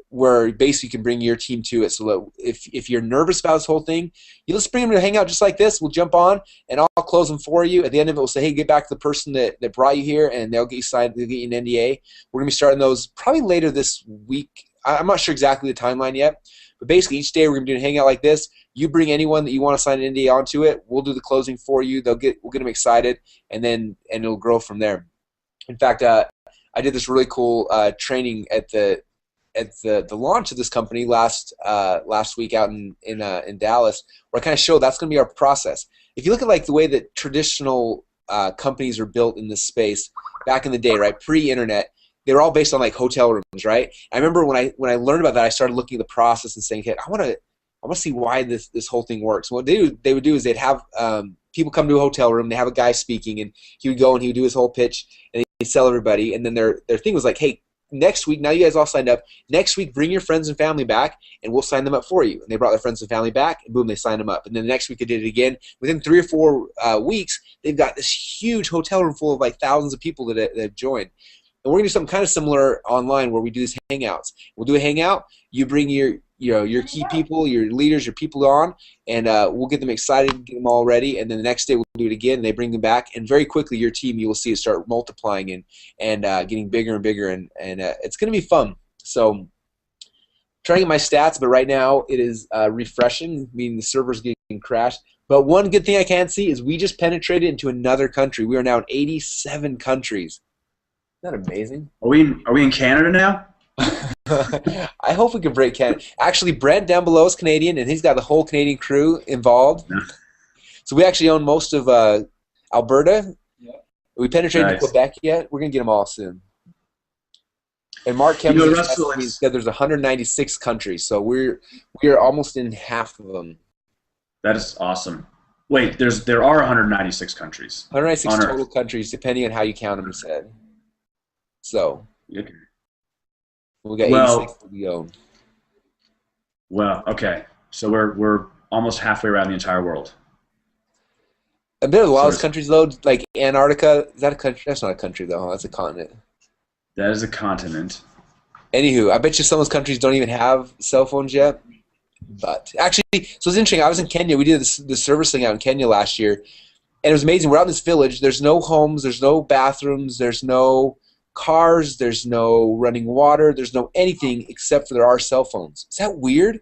where basically you can bring your team to it. So that if you're nervous about this whole thing, you just bring them to a hangout just like this. We'll jump on, and I'll close them for you. At the end of it, we'll say, hey, get back to the person that brought you here, and they'll get you signed. They'll get you an NDA. We're going to be starting those probably later this week. I'm not sure exactly the timeline yet, but basically each day we're going to do a hangout like this. You bring anyone that you want to sign an NDA onto it. We'll do the closing for you. We'll get them excited, and it'll grow from there. In fact, I did this really cool training at the launch of this company last week out in Dallas, where I kind of showed that's going to be our process. If you look at like the way that traditional companies are built in this space back in the day, right, pre-internet, they were all based on like hotel rooms, right? I remember when I learned about that, I started looking at the process and saying, hey, I want to see why this whole thing works. What they would do is they'd have people come to a hotel room, they have a guy speaking, and he would go and he would do his whole pitch, and he'd sell everybody. And then their thing was like, hey, next week, now you guys all signed up, next week bring your friends and family back, and we'll sign them up for you. And they brought their friends and family back, and boom, they signed them up. And then the next week they did it again. Within 3 or 4 weeks, they've got this huge hotel room full of like thousands of people that have joined. And we're gonna do something kind of similar online where we do these hangouts. We'll do a hangout. You bring your key people, your leaders, your people on, and we'll get them excited, get them all ready, and then the next day we'll do it again. And they bring them back, and very quickly your team, you will see it start multiplying and getting bigger and bigger, and it's gonna be fun. So trying to get my stats, but right now it is refreshing, meaning the server's getting crashed. But one good thing I can see is we just penetrated into another country. We are now in 87 countries. Isn't that amazing? Are we in Canada now? I hope we can break Canada. Actually, Brent down below is Canadian, and he's got the whole Canadian crew involved. Yeah. So we actually own most of Alberta. Yeah. We penetrated to Quebec yet. We're going to get them all soon. And Mark Kemp said there's 196 countries, so we're almost in half of them. That is awesome. Wait, there are 196 countries. 196 total countries, depending on how you count them, he said. So okay. We got 86 that we own. Well, okay. So we're almost halfway around the entire world. A bit of a lot of those countries, though, like Antarctica. Is that a country? That's not a country, though. That's a continent. That is a continent. Anywho, I bet you some of those countries don't even have cell phones yet. But actually, so it's interesting. I was in Kenya. We did this service thing out in Kenya last year, and it was amazing. We're out in this village. There's no homes. There's no bathrooms. There's no cars. There's no running water. There's no anything except for there are cell phones. Is that weird?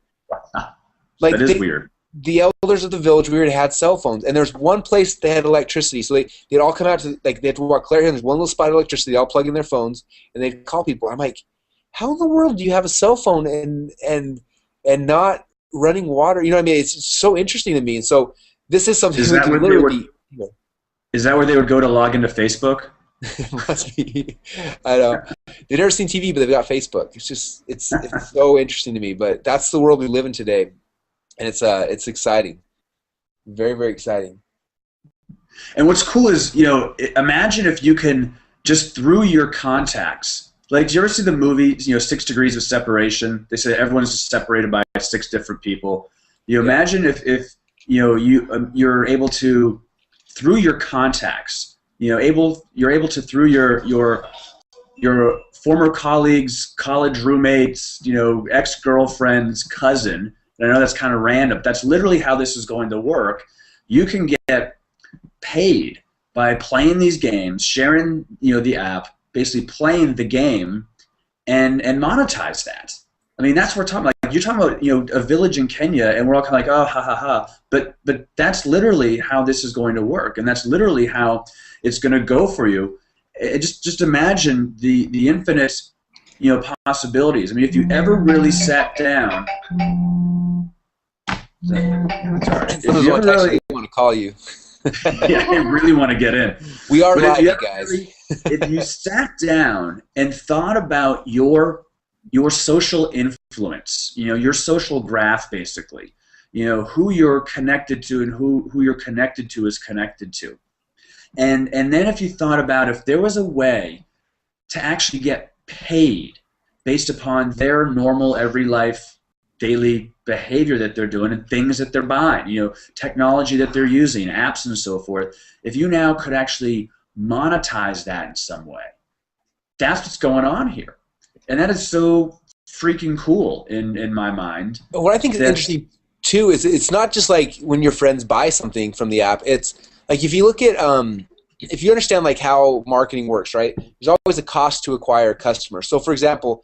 Like, that is weird. The elders of the village we already had cell phones, and there's one place they had electricity. So they'd all come out to they had to walk clear here. And there's one little spot of electricity. They all plug in their phones, and they'd call people. I'm like, how in the world do you have a cell phone and not running water? You know what I mean? It's so interesting to me. And so this is something we can literally. Is that where they would go to log into Facebook? Must be. I know. They've never seen TV, but they've got Facebook. It's so interesting to me. But that's the world we live in today, and it's exciting, very, very exciting. And what's cool is, imagine if you can just through your contacts. Like, do you ever see the movie, 6 Degrees of Separation? They say everyone's just separated by 6 different people. Imagine if you're able to, through your contacts, you're able to, through your former colleagues, college roommates, ex-girlfriend's cousin. And I know that's kind of random. That's literally how this is going to work. You can get paid by playing these games, sharing the app, basically playing the game, and monetize that. I mean, that's what we're talking about. Like, you're talking about a village in Kenya, and we're all kind of like, oh, ha ha ha. But that's literally how this is going to work, and that's literally how it's going to go for you. Just imagine the infinite possibilities. I mean, if you ever really sat down. If you ever really want to call you. Yeah, I really want to get in. We are live, guys. If you sat down and thought about your social influence, your social graph, basically, who you're connected to and who you're connected to is connected to, and then if you thought about if there was a way to actually get paid based upon their normal every life daily behavior that they're doing and things that they're buying, technology that they're using, apps and so forth, if you now could actually monetize that in some way, that's what's going on here. And that is so freaking cool in my mind. What I think is interesting, too, is it's not just like when your friends buy something from the app. It's like if you look at if you understand like how marketing works, right? There's always a cost to acquire a customer. So, for example,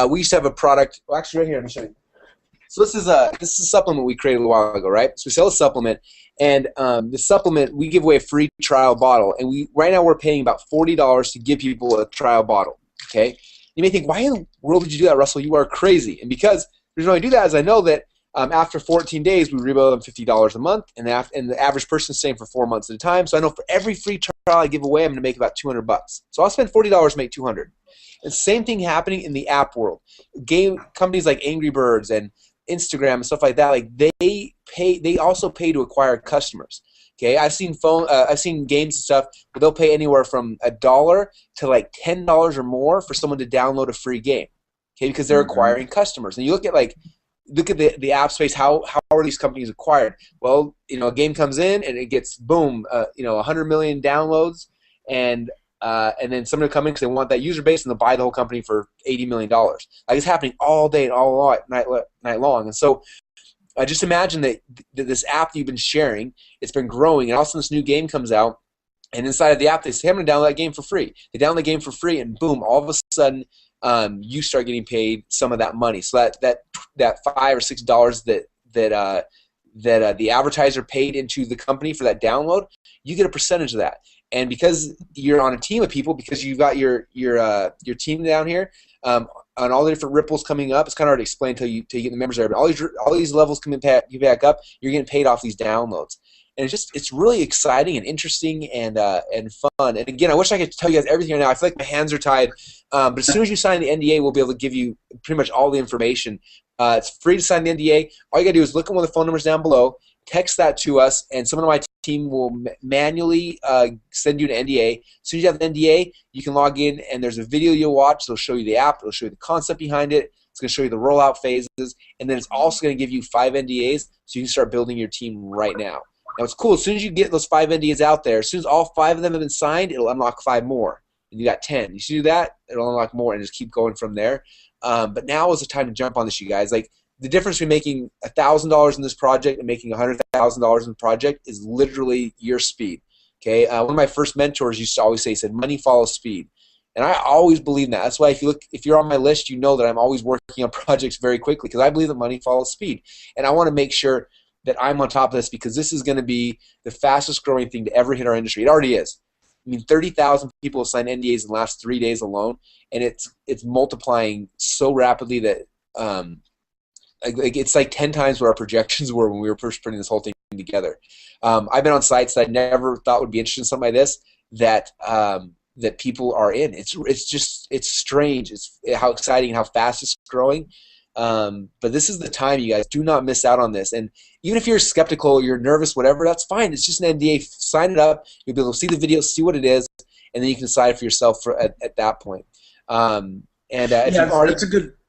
we used to have a product. Well, actually, right here, let me show you. So this is a supplement we created a while ago, right? So we sell a supplement, and the supplement we give away a free trial bottle, and right now we're paying about $40 to give people a trial bottle. Okay, you may think, why in the world would you do that, Russell? You are crazy. And because the reason why I do that is I know that after 14 days we rebill them $50 a month, and the average person is staying for 4 months at a time. So I know for every free trial I give away, I'm going to make about $200. So I'll spend $40 to make $200. And same thing happening in the app world. Game companies like Angry Birds and Instagram and stuff like that, like they also pay to acquire customers. Okay, I've seen games and stuff where they'll pay anywhere from $1 to like $10 or more for someone to download a free game. Okay, because they're acquiring customers. And you look at the app space. How are these companies acquired? Well, a game comes in and it gets boom, 100 million downloads, and and then somebody will come in because they want that user base, and they'll buy the whole company for $80 million. Like, it's happening all day and all night long. And so just imagine that this app that you've been sharing, it's been growing, and all of a sudden this new game comes out, and inside of the app they say, I'm going to download that game for free. They download the game for free, and boom, all of a sudden you start getting paid some of that money. So that $5 or $6 that the advertiser paid into the company for that download, you get a percentage of that. And because you're on a team of people, because you've got your team down here, on all the different ripples coming up, it's kind of hard to explain until you get the members there. But all these levels coming back up, you're getting paid off these downloads, and it's really exciting and interesting and fun. And again, I wish I could tell you guys everything right now. I feel like my hands are tied. But as soon as you sign the NDA, we'll be able to give you pretty much all the information. It's free to sign the NDA. All you gotta do is look at one of the phone numbers down below, text that to us, and someone on my team will manually send you an NDA. As soon as you have an NDA, you can log in, and there's a video you'll watch. It'll show you the app. It'll show you the concept behind it. It's going to show you the rollout phases, and then it's also going to give you 5 NDAs, so you can start building your team right now. Now, it's cool. As soon as you get those 5 NDAs out there, as soon as all 5 of them have been signed, it'll unlock 5 more. And you got 10. You should do that, it'll unlock more, and just keep going from there. But now is the time to jump on this, you guys. Like, the difference between making $1,000 in this project and making $100,000 in the project is literally your speed. Okay, one of my first mentors used to always say, he said, "Money follows speed," and I always believe that. That's why if you're on my list, you know that I'm always working on projects very quickly, because I believe that money follows speed, and I want to make sure that I'm on top of this, because this is going to be the fastest growing thing to ever hit our industry. It already is. I mean, 30,000 people have signed NDAs in the last 3 days alone, and it's multiplying so rapidly that it's like 10 times what our projections were when we were first putting this whole thing together. I've been on sites that I never thought would be interested in something like this that people are in. It's strange. It's how exciting and how fast it's growing. But this is the time, you guys. Do not miss out on this. And even if you're skeptical, you're nervous, whatever, that's fine. It's just an NDA. Sign it up. You'll be able to see the video, see what it is, and then you can decide for yourself at that point.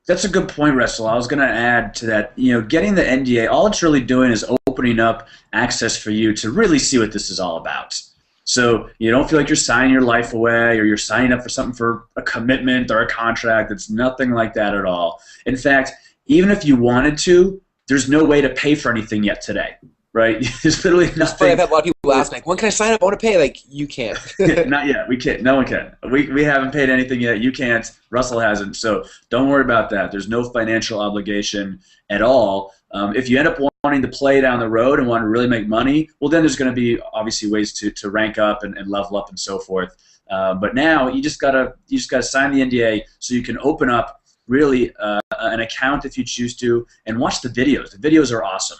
That's a good point, Russell. I was going to add to that. Getting the NDA, all it's really doing is opening up access for you to really see what this is all about. So you don't feel like you're signing your life away, or you're signing up for something for a commitment or a contract. It's nothing like that at all. In fact, even if you wanted to, there's no way to pay for anything yet today, right? There's literally nothing. I've had a lot of people ask me, when can I sign up? I want to pay. Like, you can't. Not yet. We can't. No one can. We haven't paid anything yet. You can't. Russell hasn't. So don't worry about that. There's no financial obligation at all. If you end up wanting to play down the road and want to really make money, well, then there's going to be obviously ways to rank up and level up and so forth. But now you just gotta sign the NDA so you can open up really an account if you choose to, and watch the videos. The videos are awesome.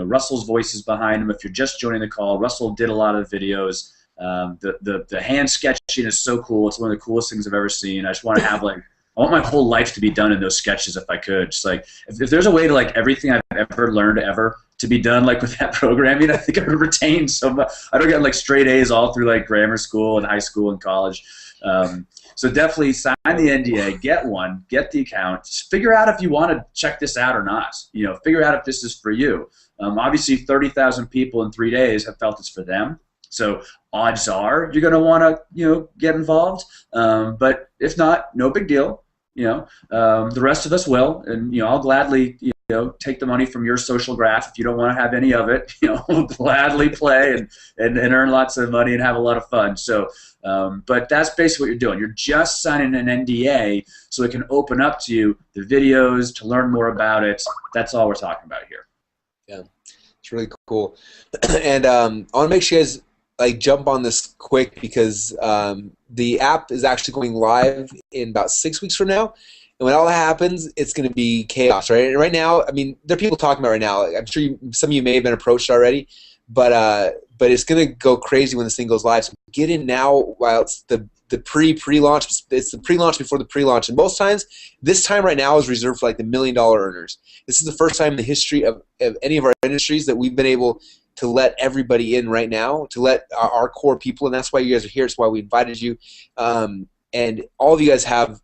Russell's voice is behind him. If you're just joining the call, Russell did a lot of the videos. The hand sketching is so cool. It's one of the coolest things I've ever seen. I just want to have I want my whole life to be done in those sketches if I could. Just if there's a way to everything I've ever learned ever to be done with that programming, I think I would retain so much. I don't get straight A's all through grammar school and high school and college. So definitely sign the NDA, get one, get the account, just figure out if you want to check this out or not. Figure out if this is for you. Obviously, 30,000 people in 3 days have felt it's for them. So odds are you're going to want to get involved. But if not, no big deal. The rest of us will, and I'll gladly take the money from your social graph if you don't want to have any of it. We'll gladly play and earn lots of money and have a lot of fun. So, but that's basically what you're doing. You're just signing an NDA so it can open up to you the videos to learn more about it. That's all we're talking about here. Yeah, it's really cool. And I want to make sure you guys jump on this quick, because the app is actually going live in about 6 weeks from now. And when all that happens, it's going to be chaos, right? And right now, I mean, there are people talking about it right now. I'm sure some of you may have been approached already, but it's going to go crazy when this thing goes live. So get in now while it's the pre-launch. It's the pre-launch before the pre-launch. And most times, this time right now is reserved for the $1 million earners. This is the first time in the history of any of our industries that we've been able to let everybody in right now, to let our core people, and that's why you guys are here. It's why we invited you. And all of you guys have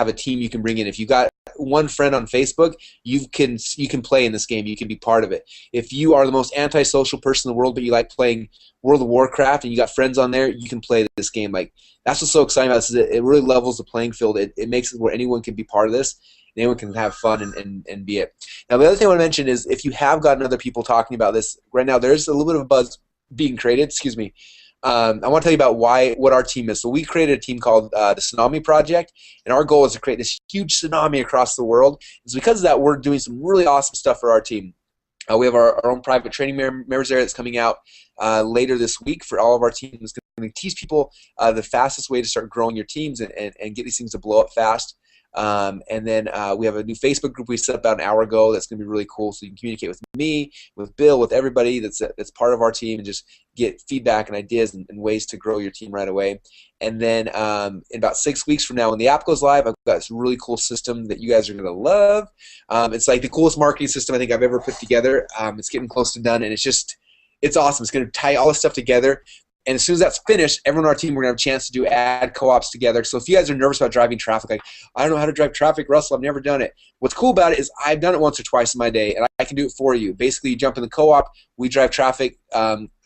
a team you can bring in. If you got one friend on Facebook, you can play in this game. You can be part of it. If you are the most antisocial person in the world, but you like playing World of Warcraft and you got friends on there, you can play this game. Like, that's what's so exciting about this, is it really levels the playing field. It makes it where anyone can be part of this. Anyone can have fun and be it. Now, the other thing I want to mention is if you have gotten other people talking about this right now, there's a little bit of a buzz being created. Excuse me. I want to tell you about what our team is. So we created a team called the Tsunami Project, and our goal is to create this huge tsunami across the world. It's because of that we're doing some really awesome stuff for our team. We have our own private training members area that's coming out later this week for all of our teams. It's going to teach people the fastest way to start growing your teams and get these things to blow up fast. And then we have a new Facebook group we set up about an hour ago that's going to be really cool, so you can communicate with me, with Bill, with everybody that's part of our team, and just get feedback and ideas and ways to grow your team right away. And then in about 6 weeks from now, when the app goes live, I've got this really cool system that you guys are going to love. It's like the coolest marketing system I think I've ever put together. It's getting close to done, and it's awesome. It's going to tie all this stuff together. And as soon as that's finished, everyone on our team, we're going to have a chance to do ad co-ops together. So if you guys are nervous about driving traffic, like, I don't know how to drive traffic, Russell, I've never done it. What's cool about it is I've done it once or twice in my day, and I can do it for you. Basically, you jump in the co-op, we drive traffic,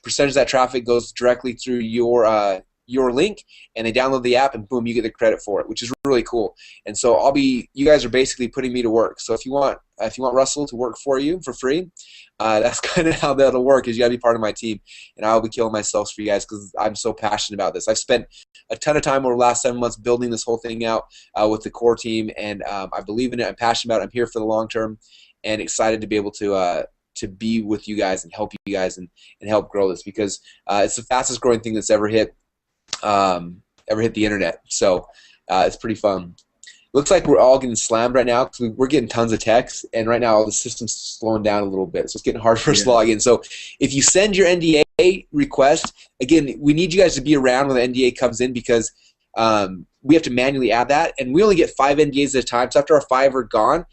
percentage of that traffic goes directly through your link, and they download the app, and boom, you get the credit for it, which is really cool. And so you guys are basically putting me to work. So if you want Russell to work for you for free, that's kind of how that'll work, is you got to be part of my team, and I'll be killing myself for you guys because I'm so passionate about this. I've spent a ton of time over the last 7 months building this whole thing out with the core team, and I believe in it. I'm passionate about it. I'm here for the long term, and excited to be able to be with you guys and help you guys and help grow this, because it's the fastest growing thing that's ever hit the internet. So it's pretty fun. Looks like we're all getting slammed right now because we're getting tons of texts, and right now the system's slowing down a little bit, so it's getting hard for us to log in. So if you send your NDA request, again, we need you guys to be around when the NDA comes in, because we have to manually add that, and we only get 5 NDAs at a time. So after our 5 are gone,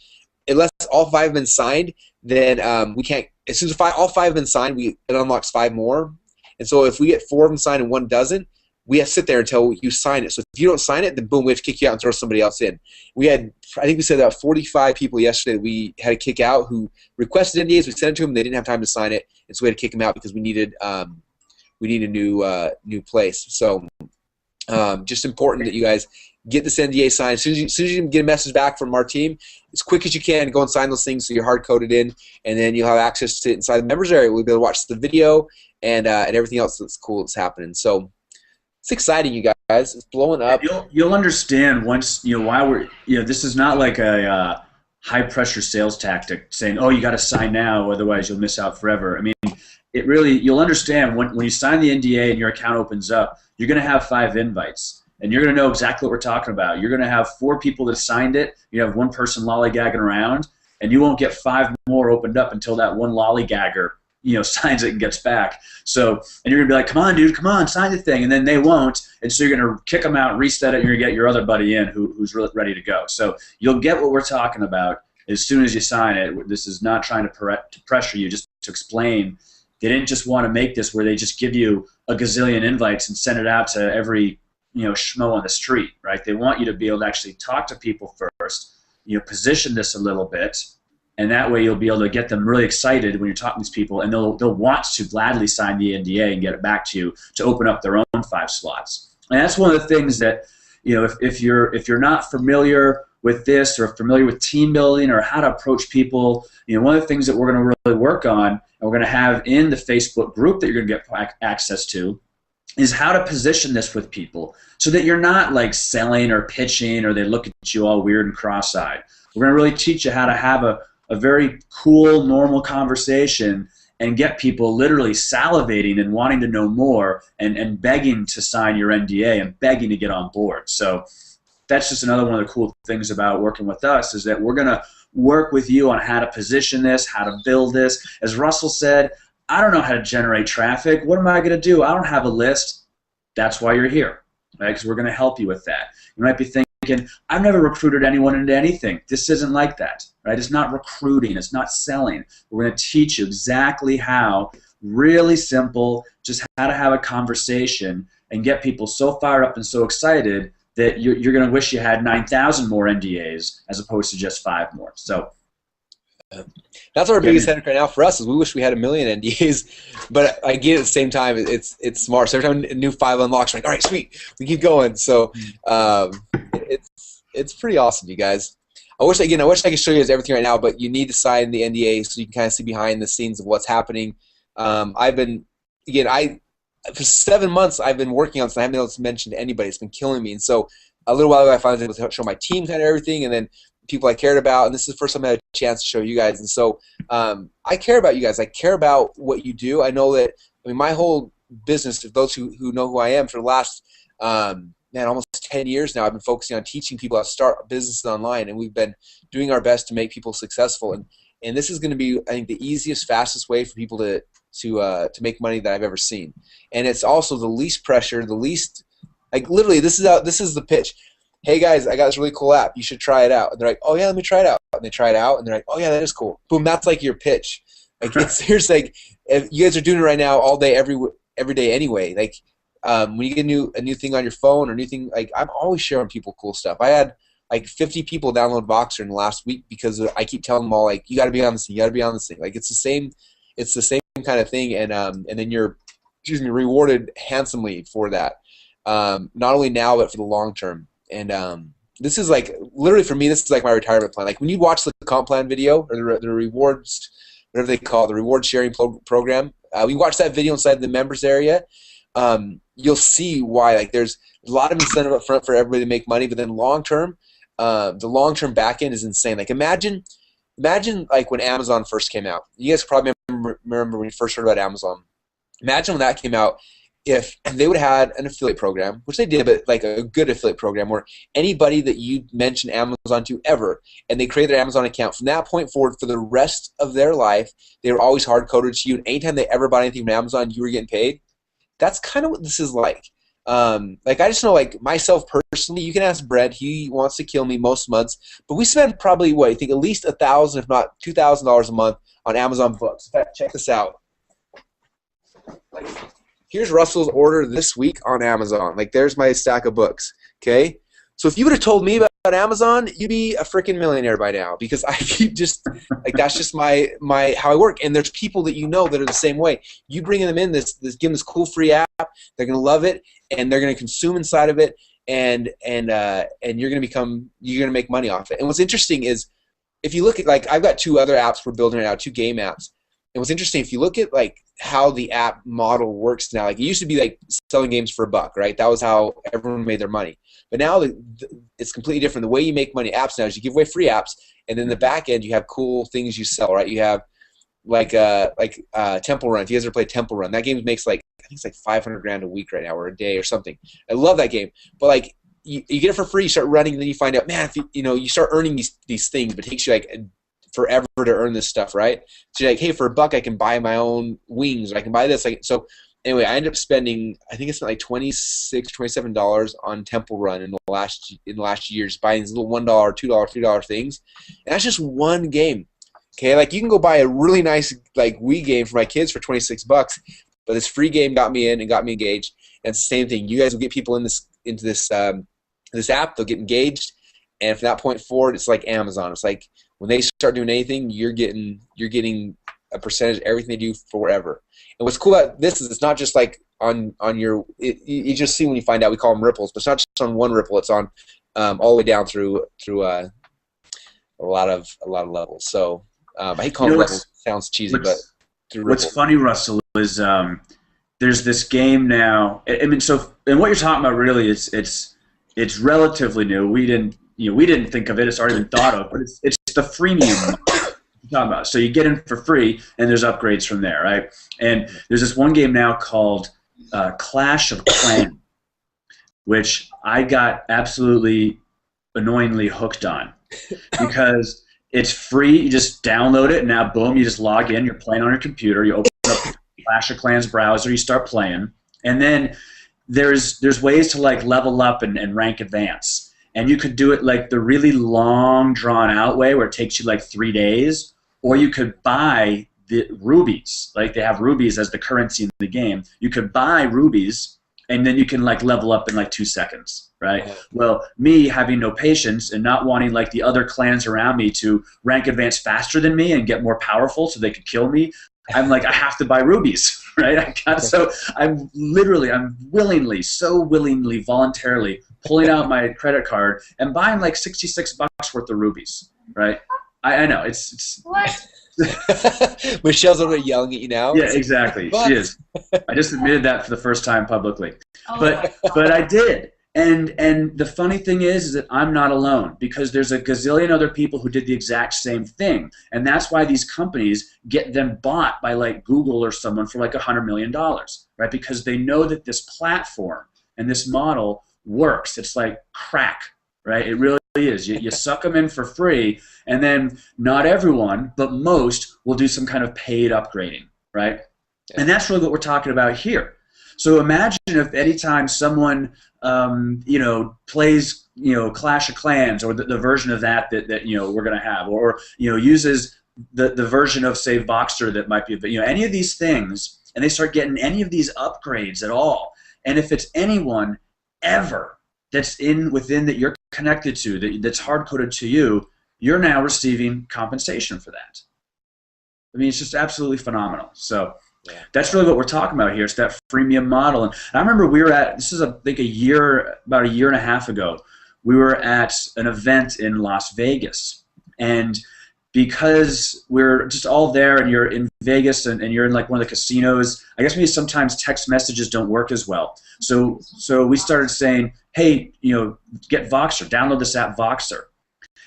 unless all 5 have been signed, then we can't. As soon as all 5 have been signed, it unlocks 5 more. And so if we get 4 of them signed and 1 doesn't, we have to sit there until you sign it. So if you don't sign it, then boom, we have to kick you out and throw somebody else in. I think we said about 45 people yesterday that we had to kick out who requested NDAs. We sent it to them. They didn't have time to sign it, and so we had to kick them out because we needed a new place. So just important that you guys get this NDA signed. As soon as you get a message back from our team, as quick as you can, go and sign those things so you're hard-coded in, and then you'll have access to it inside the members area. We'll be able to watch the video and everything else that's cool that's happening. So it's exciting, you guys. It's blowing up. You'll understand once, why we're, this is not like a high-pressure sales tactic saying, oh, you got to sign now, otherwise you'll miss out forever. I mean, you'll understand when you sign the NDA and your account opens up, you're going to have 5 invites. And you're going to know exactly what we're talking about. You're going to have 4 people that signed it. You have 1 person lollygagging around, and you won't get 5 more opened up until that one lollygagger, signs it and gets back. So, and you're going to be like, come on, dude, come on, sign the thing. And then they won't. And so you're going to kick them out and reset it, and you're going to get your other buddy in who's really ready to go. So you'll get what we're talking about as soon as you sign it. This is not trying to pressure you, just to explain. They didn't just want to make this where they just give you a gazillion invites and send it out to every schmo on the street, right? They want you to be able to actually talk to people first, position this a little bit, and that way you'll be able to get them really excited when you're talking to these people, and they'll want to gladly sign the NDA and get it back to you to open up their own 5 slots. And that's one of the things that, if you're not familiar with this or familiar with team building or how to approach people, one of the things that we're going to really work on, and we're going to have in the Facebook group that you're going to get access to, is how to position this with people so that you're not like selling or pitching or they look at you all weird and cross-eyed. We're going to really teach you how to have a very cool, normal conversation and get people literally salivating and wanting to know more and begging to sign your NDA and begging to get on board. So that's just another one of the cool things about working with us, is that we're going to work with you on how to position this, how to build this. As Russell said, I don't know how to generate traffic. What am I going to do? I don't have a list. That's why you're here, right? Because we're going to help you with that. You might be thinking, I've never recruited anyone into anything. This isn't like that, right? It's not recruiting. It's not selling. We're going to teach you exactly how, really simple, just how to have a conversation and get people so fired up and so excited that you're going to wish you had 9,000 more NDAs as opposed to just 5 more. So that's our biggest headache right now for us is we wish we had 1 million NDAs, but I get at the same time it's smart. So every time a new file unlocks, we're like, all right, sweet, we keep going. So it's pretty awesome, you guys. I wish I could show you guys everything right now, but you need to sign the NDA so you can kind of see behind the scenes of what's happening. For 7 months I've been working on this, and I haven't been able to mention to anybody. It's been killing me. And so a little while ago I finally was able to show my team kind of everything, and then people I cared about, and this is the first time I had a chance to show you guys. And so I care about you guys. I care about what you do. I know that, my whole business, if those who know who I am, for the last almost 10 years now, I've been focusing on teaching people how to start businesses online, and we've been doing our best to make people successful. And this is going to be, I think, the easiest, fastest way for people to make money that I've ever seen. And it's also the least pressure, the least, like, literally, this is the pitch. Hey guys, I got this really cool app. You should try it out. And they're like, oh yeah, let me try it out. And they try it out, and they're like, oh yeah, that is cool. Boom, that's like your pitch. Like, here's like, if you guys are doing it right now, all day, every day anyway. Like, when you get a new thing on your phone or new thing, like, I'm always sharing people cool stuff. I had like 50 people download Voxer in the last week because I keep telling them all, like, you got to be on this thing, you got to be on this thing. Like, it's the same kind of thing, and then you're, rewarded handsomely for that. Not only now, but for the long term. And this is like, literally for me, this is like my retirement plan. Like, when you watch the comp plan video or the rewards, whatever they call it, the reward sharing program, we watch that video inside the members area. You'll see why. Like, there's a lot of incentive up front for everybody to make money, but then long term, the long term back end is insane. Like, imagine like when Amazon first came out. You guys probably remember when you first heard about Amazon. Imagine when that came out, if they would have had an affiliate program, which they did, but like a good affiliate program where anybody that you mention Amazon to ever, and they created their Amazon account, from that point forward for the rest of their life, they were always hard-coded to you, and anytime they ever bought anything from Amazon, you were getting paid. That's kind of what this is like. Like, I just know, like, myself personally, you can ask Brent, he wants to kill me most months, but we spend probably, what, I think at least $1,000, if not $2,000 a month on Amazon books. In fact, check this out. Like, here's Russell's order this week on Amazon. Like, there's my stack of books, okay? So if you would have told me about Amazon, you'd be a freaking millionaire by now, because I keep just, like, that's just my how I work. And there's people that you know that are the same way. You bring them in, give them this cool free app, they're going to love it, and they're going to consume inside of it, and you're going to make money off it. And what's interesting is, if you look at, like, I've got 2 other apps we're building right now, 2 game apps. And what's interesting, if you look at, like, how the app model works now, like, it used to be like selling games for $1, right? That was how everyone made their money. But now it's completely different. The way you make money apps now is you give away free apps, and then in the back end you have cool things you sell, right? You have like Temple Run. If you guys ever played Temple Run, that game makes, like, I think it's like 500 grand a week right now, or a day or something. I love that game. But, like, you get it for free, you start running, and then you find out, man, if you start earning these things, but it takes you like forever to earn this stuff, right? So you're like, hey, for $1 I can buy my own wings, or I can buy this. So anyway, I ended up spending, I think it's like $26, $27 on Temple Run in the last year, just buying these little $1, $2, $3 things. And that's just one game. Okay, like, you can go buy a really nice, like, Wii game for my kids for $26, but this free game got me in and got me engaged. And it's the same thing. You guys will get people into this app, they'll get engaged, and from that point forward, it's like Amazon. It's like, when they start doing anything, you're getting a percentage of everything they do forever. And what's cool about this is it's not just like on your. You just see when you find out. We call them ripples, but it's not just on one ripple. It's on all the way down through a lot of levels. So I hate calling it levels. It sounds cheesy, but through what's funny, Russell, is there's this game now. I mean, and what you're talking about really is it's relatively new. We didn't think of it. It's already been thought of, but it's the freemium you're talking about. So you get in for free, and there's upgrades from there, right? And there's this one game now called Clash of Clans, which I got absolutely annoyingly hooked on because it's free. You just download it, and now, boom, you just log in. You're playing on your computer. You open up Clash of Clans browser. You start playing, and then there's ways to, like, level up and rank advance. And you could do it like the really long, drawn-out way where it takes you like 3 days, or you could buy the rubies. Like, they have rubies as the currency in the game. You could buy rubies, and then you can like level up in like 2 seconds, right? Well, me having no patience and not wanting like the other clans around me to rank advance faster than me and get more powerful so they could kill me, I'm like, I have to buy rubies, right? So I'm willingly, voluntarily pulling out my credit card and buying like $66 worth of rubies, right? I know it's What? Michelle's over there yelling at you now. yeah, exactly. She is. I just admitted that for the first time publicly, Oh, but I did. And the funny thing is that I'm not alone, because there's a gazillion other people who did the exact same thing, and that's why these companies get them bought by like Google or someone for like $100 million, right? Because they know that this platform and this model works. It's like crack, right? It really is. You suck them in for free, and then not everyone, but most will do some kind of paid upgrading, right? Yeah. And that's really what we're talking about here. So imagine if anytime someone plays Clash of Clans, or the version of that we're going to have, or uses the version of, say, Voxer that might be, any of these things, and they start getting any of these upgrades at all, and if it's anyone ever that's within that you're connected to, that's hard-coded to you, you're now receiving compensation for that. I mean, it's just absolutely phenomenal. So that's really what we're talking about here. It's that freemium model. And I remember we were at, this is about a year and a half ago, we were at an event in Las Vegas. And because we're just all there, and you're in Vegas, and you're in like one of the casinos, I guess maybe sometimes text messages don't work as well. So we started saying, hey, get Voxer, download this app Voxer.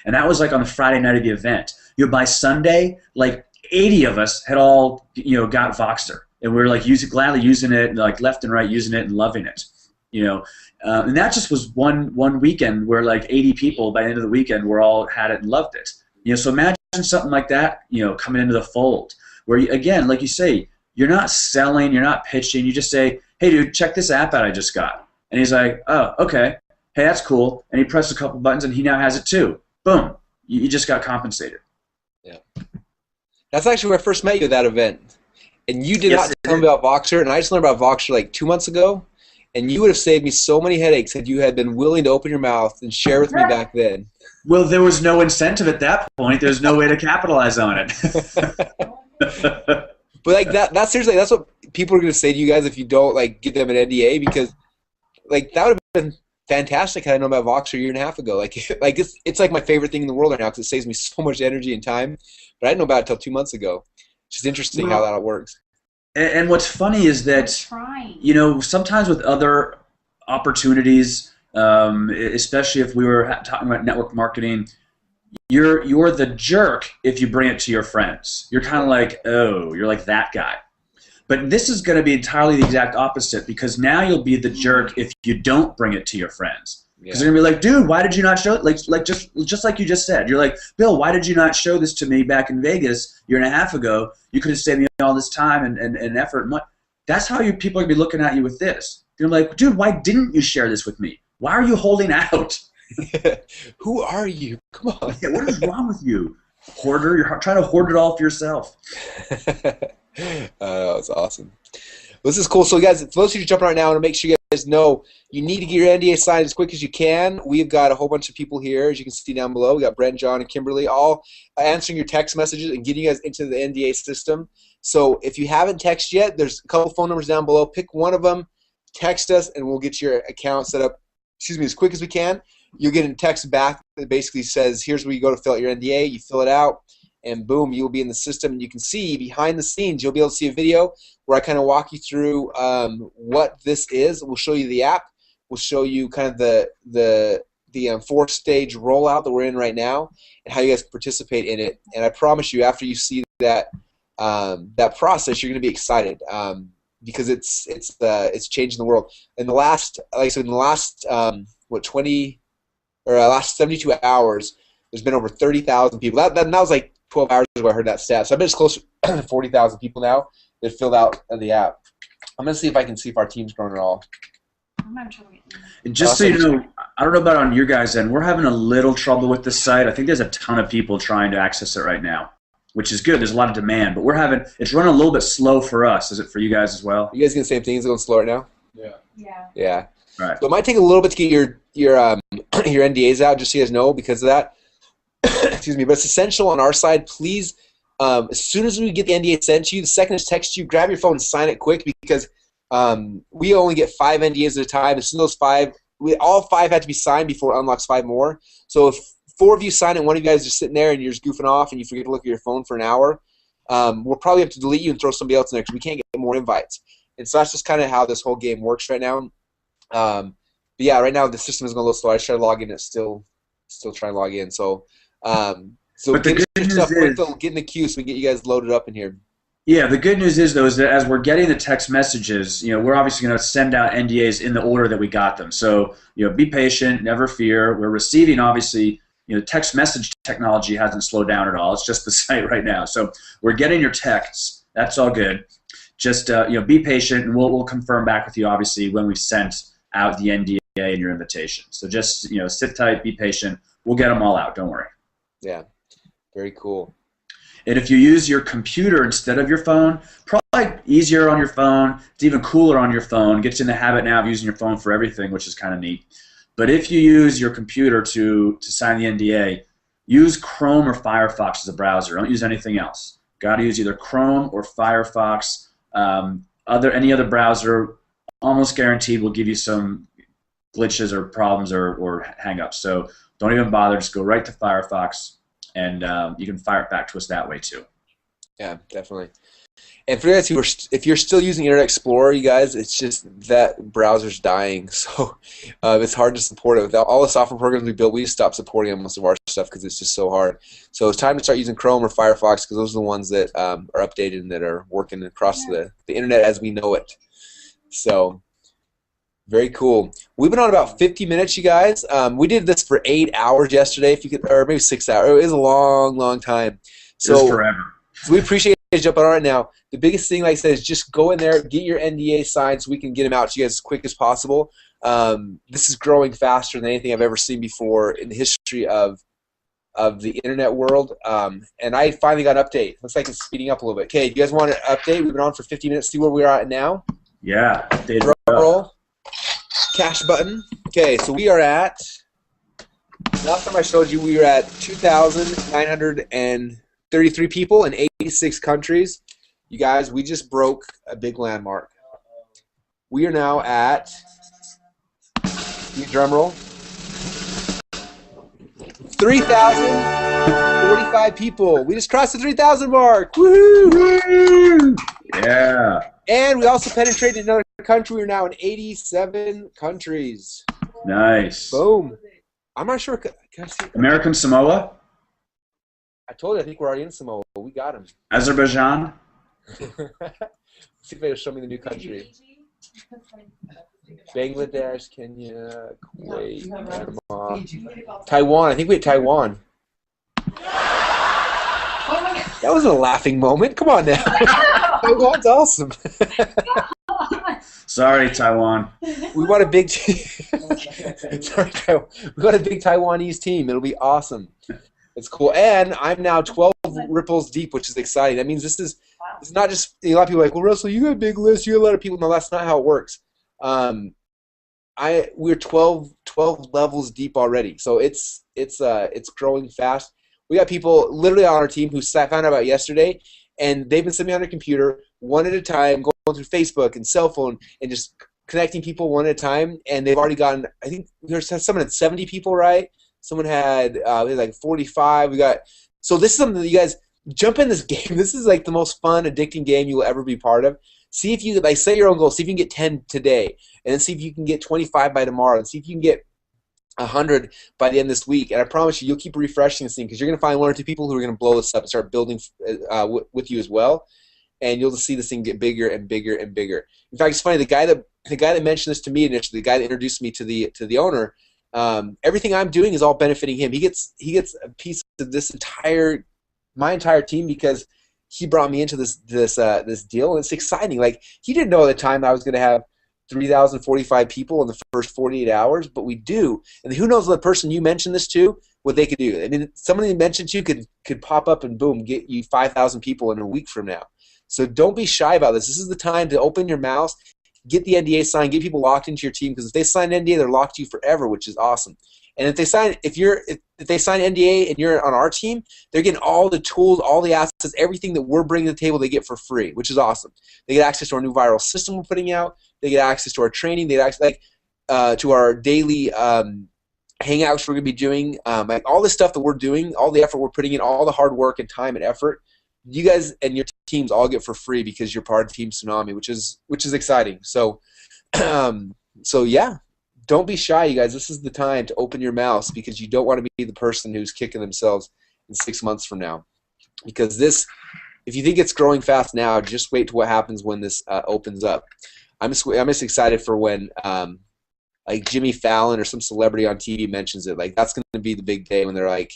And that was like on the Friday night of the event. By Sunday, like 80 of us had all got Voxer, and we were like gladly using it, and like left and right using it and loving it, and that just was one weekend where like 80 people by the end of the weekend were all had it and loved it. So imagine something like that, coming into the fold, where again, like you say, you're not selling, you're not pitching, you just say, hey dude, check this app out I just got, and he's like, oh, okay, hey, that's cool, and he pressed a couple buttons and he now has it too. Boom, you just got compensated. Yeah. That's actually where I first met you at that event. And you did not tell me about Voxer, and I just learned about Voxer like 2 months ago, and you would have saved me so many headaches had you had been willing to open your mouth and share with me back then. Well, there was no incentive at that point. There's no way to capitalize on it. But like that's seriously, that's what people are going to say to you guys if you don't like give them an NDA, because like that would have been fantastic had I known about Voxer a year and a half ago. Like it's like my favorite thing in the world right now, because it saves me so much energy and time. But I didn't know about it until 2 months ago. It's just interesting how that works. And what's funny is that, sometimes with other opportunities, especially if we were talking about network marketing, you're the jerk if you bring it to your friends. You're kind of like, oh, you're like that guy. But this is going to be entirely the exact opposite, because now you'll be the jerk if you don't bring it to your friends. Because they're going to be like, dude, why did you not show it? Like just like you just said. You're like, Bill, why did you not show this to me back in Vegas a year and a half ago? You could have saved me all this time and effort and money. That's how people are going to be looking at you with this. You're like, dude, why didn't you share this with me? Why are you holding out? Who are you? Come on. Yeah, what is wrong with you? Hoarder, you're trying to hoard it all for yourself. That's awesome. Well, this is cool. So, guys, for those of you jumping right now, I want to make sure you guys know you need to get your NDA signed as quick as you can. We've got a whole bunch of people here, as you can see down below. We got Brent, John, and Kimberly all answering your text messages and getting you guys into the NDA system. So, if you haven't texted yet, there's a couple phone numbers down below. Pick one of them, text us, and we'll get your account set up, as quick as we can. You'll get a text back that basically says, here's where you go to fill out your NDA. You fill it out, and boom, you'll be in the system. And you can see behind the scenes, you'll be able to see a video where I kind of walk you through what this is. We'll show you the app. We'll show you kind of the 4-stage rollout that we're in right now, and how you guys can participate in it. And I promise you, after you see that that process, you're going to be excited because it's changing the world. In the last, like I said, in the last last 72 hours, there's been over 30,000 people. That was like 12 hours ago I heard that stat. So I bet it's close to 40,000 people now that filled out the app. I'm going to see if our team's grown at all. I'm having trouble getting And just so you know, I don't know about on your guys' end, we're having a little trouble with this site. I think there's a ton of people trying to access it right now, which is good. There's a lot of demand, but it's running a little bit slow for us. Is it for you guys as well? You guys getting the same thing? Is it going slow right now? Yeah. Right. So it might take a little bit to get your your NDAs out, just so you guys know, because of that. Excuse me, but it's essential on our side. Please, as soon as we get the NDA sent to you, the second it's texted you, grab your phone and sign it quick, because we only get 5 NDAs at a time. As soon as those 5, all 5 had to be signed before it unlocks 5 more. So if 4 of you sign it, one of you guys is just sitting there and you're just goofing off and you forget to look at your phone for an hour, we'll probably have to delete you and throw somebody else in there because we can't get more invites. And so that's just kind of how this whole game works right now. But yeah, right now the system is going a little slow. I tried to log in, it's still trying to log in. So But the get good your stuff news quick, is, get in the queue so we can get you guys loaded up in here. yeah, the good news is though is that as we're getting the text messages, we're obviously going to send out NDAs in the order that we got them. So be patient, never fear. We're receiving obviously. Text message technology hasn't slowed down at all. It's just the site right now. So we're getting your texts. That's all good. Just be patient, and we'll confirm back with you obviously when we've sent out the NDA and your invitation. So just sit tight, be patient. We'll get them all out. Don't worry. Yeah, very cool. And if you use your computer instead of your phone, probably easier on your phone. It's even cooler on your phone. Gets you in the habit now of using your phone for everything, which is kind of neat. But if you use your computer to sign the NDA, use Chrome or Firefox as a browser. Don't use anything else. Got to use either Chrome or Firefox. Any other browser, almost guaranteed, will give you some glitches or problems or hang-ups. So don't even bother. Just go right to Firefox, and you can fire it back to us that way too. Yeah, definitely. And for you guys if you're still using Internet Explorer, you guys, it's just that browser's dying. So it's hard to support it. Without all the software programs we built, we just stopped supporting most of our stuff because it's just so hard. So it's time to start using Chrome or Firefox because those are the ones that are updated and that are working across the Internet as we know it. So very cool. We've been on about 50 minutes, you guys. We did this for 8 hours yesterday, if you could, or maybe 6 hours. It was a long, long time. So just forever. So we appreciate you jumping on right now. The biggest thing, like I said, is just go in there, get your NDA signed so we can get them out to you guys as quick as possible. This is growing faster than anything I've ever seen before in the history of the internet world. And I finally got an update. Looks like it's speeding up a little bit. Okay, do you guys want an update? We've been on for 50 minutes. See where we are at now? Yeah. Drum roll. Cash button. Okay, so we are at, last time I showed you, we were at 2,933 people in 86 countries. You guys, we just broke a big landmark. We are now at, drum roll, 3,045 people. We just crossed the 3,000 mark. Woohoo! Yeah. And we also penetrated another country. We're now in 87 countries. Nice. Boom. I'm not sure. Can I see? American Samoa? I told you, I think we're already in Samoa. We got him. Azerbaijan? See if they'll show me the new country. Bangladesh, Kenya, Kuwait, Panama, Taiwan. I think we had Taiwan. That wasn't a laughing moment. Come on now. Taiwan's awesome. Sorry, Taiwan. We want a big Sorry, Taiwan. We got a big Taiwanese team. It'll be awesome. It's cool. And I'm now 12 ripples deep, which is exciting. That means this is it's not just a lot of people are like, well, Russell, you got a big list. You got a lot of people. No, that's not how it works. We're 12 levels deep already. So it's growing fast. We got people literally on our team who found out about yesterday, and they've been sitting on their computer one at a time, going through Facebook and cell phone, and just connecting people one at a time. And they've already gotten, I think there's someone had 70 people, right? Someone had like 45. So this is something that you guys jump in this game. This is like the most fun, addicting game you will ever be part of. See if you set your own goal. See if you can get 10 today, and then see if you can get 25 by tomorrow, and see if you can get 100 by the end of this week. And I promise you'll keep refreshing this thing because you're going to find 1 or 2 people who are going to blow this up and start building with you as well. And you'll just see this thing get bigger and bigger and bigger. In fact, it's funny. The guy that mentioned this to me initially, the guy that introduced me to the owner, everything I'm doing is all benefiting him. He gets a piece of my entire team because he brought me into this deal, and it's exciting. Like, he didn't know at the time I was going to have 3,045 people in the first 48 hours, but we do. And who knows the person you mentioned this to, what they could do. I mean, somebody you mentioned to could pop up and boom, get you 5,000 people in a week from now. So don't be shy about this. This is the time to open your mouth, get the NDA signed, get people locked into your team, because if they sign NDA, they're locked to you forever, which is awesome. And if they sign NDA and you're on our team, they're getting all the tools, all the assets, everything that we're bringing to the table, they get for free, which is awesome. They get access to our new viral system we're putting out. They get access to our training. They get access to our daily hangouts we're going to be doing. Like all this stuff that we're doing, all the effort we're putting in, all the hard work and time and effort, you guys and your teams all get for free because you're part of Team Tsunami, which is exciting. So, so yeah. Don't be shy, you guys. This is the time to open your mouths, because you don't want to be the person who's kicking themselves in 6 months from now. Because this, if you think it's growing fast now, just wait to what happens when this opens up. I'm just excited for when like Jimmy Fallon or some celebrity on TV mentions it. Like, that's going to be the big day when they're like,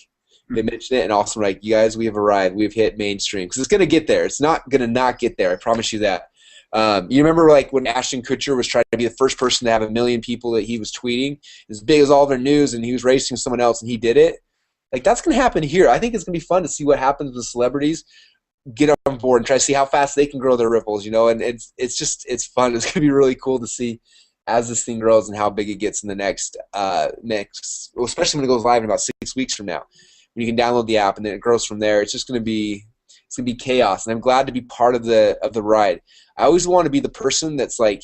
they mention it, and also like, you guys, we have arrived. We have hit mainstream. Because it's going to get there. It's not going to not get there. I promise you that. You remember like when Ashton Kutcher was trying to be the first person to have 1 million people that he was tweeting as big as all their news, and he was racing someone else and he did it? Like, that's going to happen here. I think it's going to be fun to see what happens with celebrities get on board and try to see how fast they can grow their ripples, you know, and it's fun. It's going to be really cool to see as this thing grows and how big it gets in the next well, especially when it goes live in about 6 weeks from now, when you can download the app and then it grows from there. It's just going to be chaos, and I'm glad to be part of the ride. I always want to be the person that's like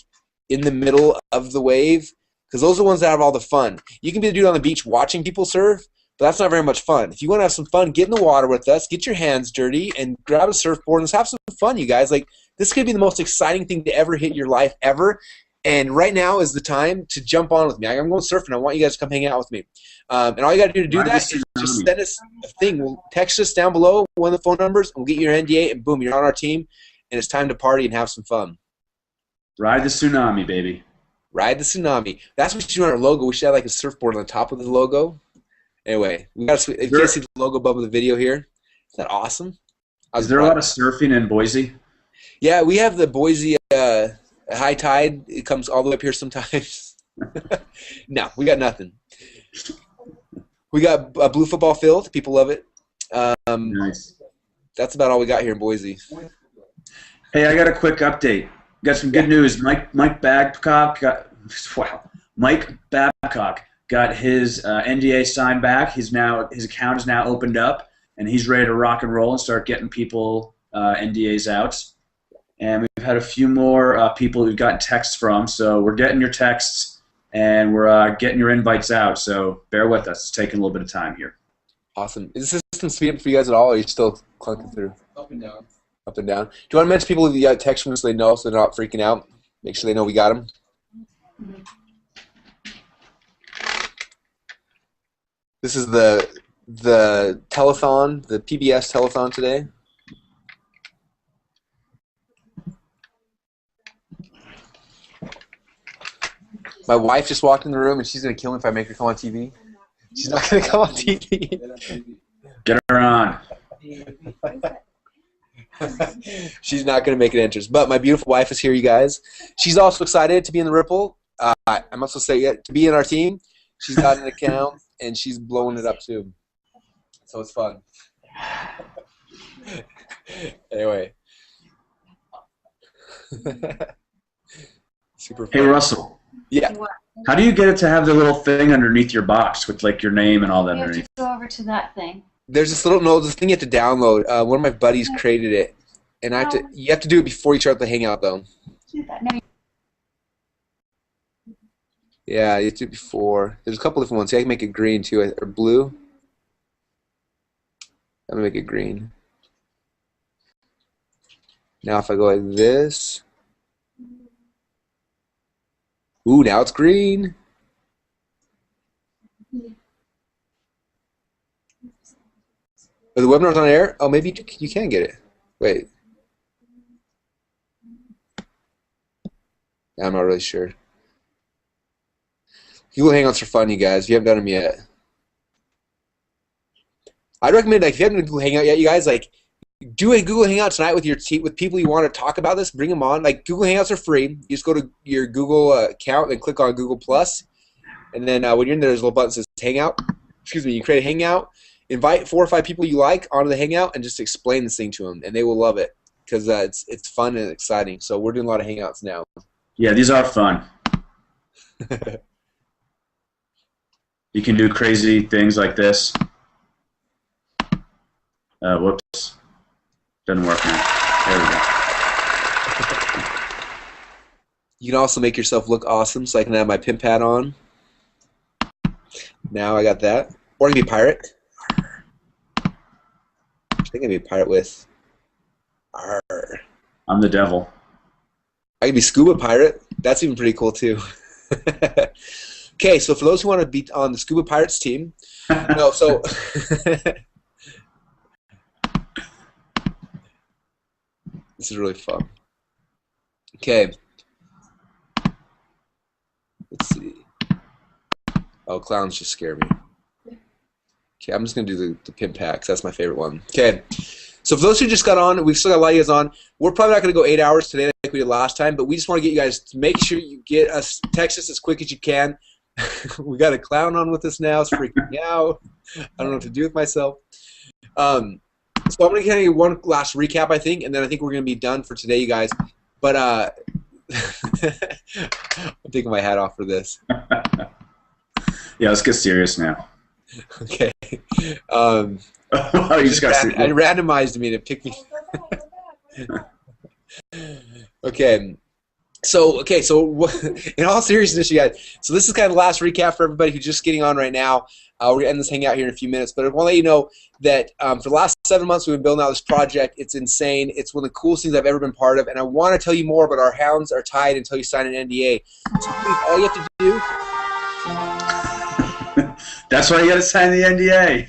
in the middle of the wave, because those are the ones that have all the fun. You can be the dude on the beach watching people surf, but that's not very much fun. If you want to have some fun, get in the water with us, get your hands dirty, and grab a surfboard and let's have some fun, you guys. Like, this could be the most exciting thing to ever hit your life ever. And right now is the time to jump on with me. I'm going surfing. I want you guys to come hang out with me. And all you got to do to do that is just send us a thing. We'll text us down below, one of the phone numbers, and we'll get your NDA, and boom, you're on our team, and it's time to party and have some fun. Ride the tsunami, baby. Ride the tsunami. That's what we should do on our logo. We should have like a surfboard on the top of the logo. Anyway, we got to. If you guys see the logo above the video here, is that awesome? Is there a lot of surfing in Boise? Yeah, we have the Boise high tide. It comes all the way up here sometimes. No, we got nothing. We got a blue football field. People love it. Nice. That's about all we got here in Boise. Hey, I got a quick update. Got some good news. Mike Babcock got his NDA signed back. His account is now opened up, and he's ready to rock and roll and start getting people NDAs out. And we've had a few more people we've gotten texts from, so we're getting your texts and we're getting your invites out. So bear with us. It's taking a little bit of time here. Awesome. Is the system speeding for you guys at all, or are you still clunking through? Up and down. Up and down. Do you want to mention people who got text from us so they know, so they're not freaking out? Make sure they know we got them. This is the telethon, the PBS telethon today. My wife just walked in the room, and she's going to kill me if I make her come on TV. She's not going to come on TV. Get her on. She's not going to make an entrance. But my beautiful wife is here, you guys. She's also excited to be in the Rippln. I'm also saying to be in our team. She's got an account, and she's blowing it up too. So it's fun. Anyway. Super fun. Hey, Russell. Yeah. How do you get it to have the little thing underneath your box with like your name and all that You have underneath? to go over to that thing. There's this this thing you have to download. One of my buddies created it, and you have to do it before you start the hangout though. Do that. No, Yeah, you have to do it before. There's a couple different ones. See, I can make it green too, or blue. I'm gonna make it green. Now if I go like this. Ooh, now it's green. Are the webinar's on air? Oh, maybe you can get it. Wait. I'm not really sure. Google Hangouts are fun, you guys. If you haven't done them yet. I'd recommend, like, if you haven't done a Google Hangout yet, you guys, like, do a Google Hangout tonight with your team, with people you want to talk about this. Bring them on. Like, Google Hangouts are free. You just go to your Google account and click on Google Plus, and then when you're in there, there's a little button that says Hangout. Excuse me. You create a Hangout, invite 4 or 5 people you like onto the Hangout, and just explain this thing to them, and they will love it because it's fun and exciting. So we're doing a lot of Hangouts now. Yeah, these are fun. You can do crazy things like this. Whoops. Doesn't work now. There we go. You can also make yourself look awesome, so I can have my pimp hat on. Now I got that. Or I can be a pirate. I think I can be a pirate with. Arr. I'm the devil. I can be scuba pirate. That's even pretty cool too. Okay, so for those who want to be on the scuba pirates team, no, so this is really fun. Okay, let's see. Oh, clowns just scare me. Okay, I'm just gonna do the pimp packs. That's my favorite one. Okay. So for those who just got on, we've still got a lot of you guys on. We're probably not going to go 8 hours today like we did last time, but we just want to get you guys to make sure you get us, text us as quick as you can. We got a clown on with us now. It's freaking me out. I don't know what to do with myself. So I'm going to give you one last recap, I think, and then I think we're going to be done for today, you guys. But I'm taking my hat off for this. Yeah, let's get serious now. Okay. Oh, you just got I randomized me to pick me. Okay. So in all seriousness, you guys, so this is kind of the last recap for everybody who's just getting on right now. We're going to end this hangout here in a few minutes, but I want to let you know that for the last 7 months we've been building out this project. It's insane. It's one of the coolest things I've ever been part of, and I want to tell you more, but our hands are tied until you sign an NDA. So please, all you have to do... That's why you got to sign the NDA.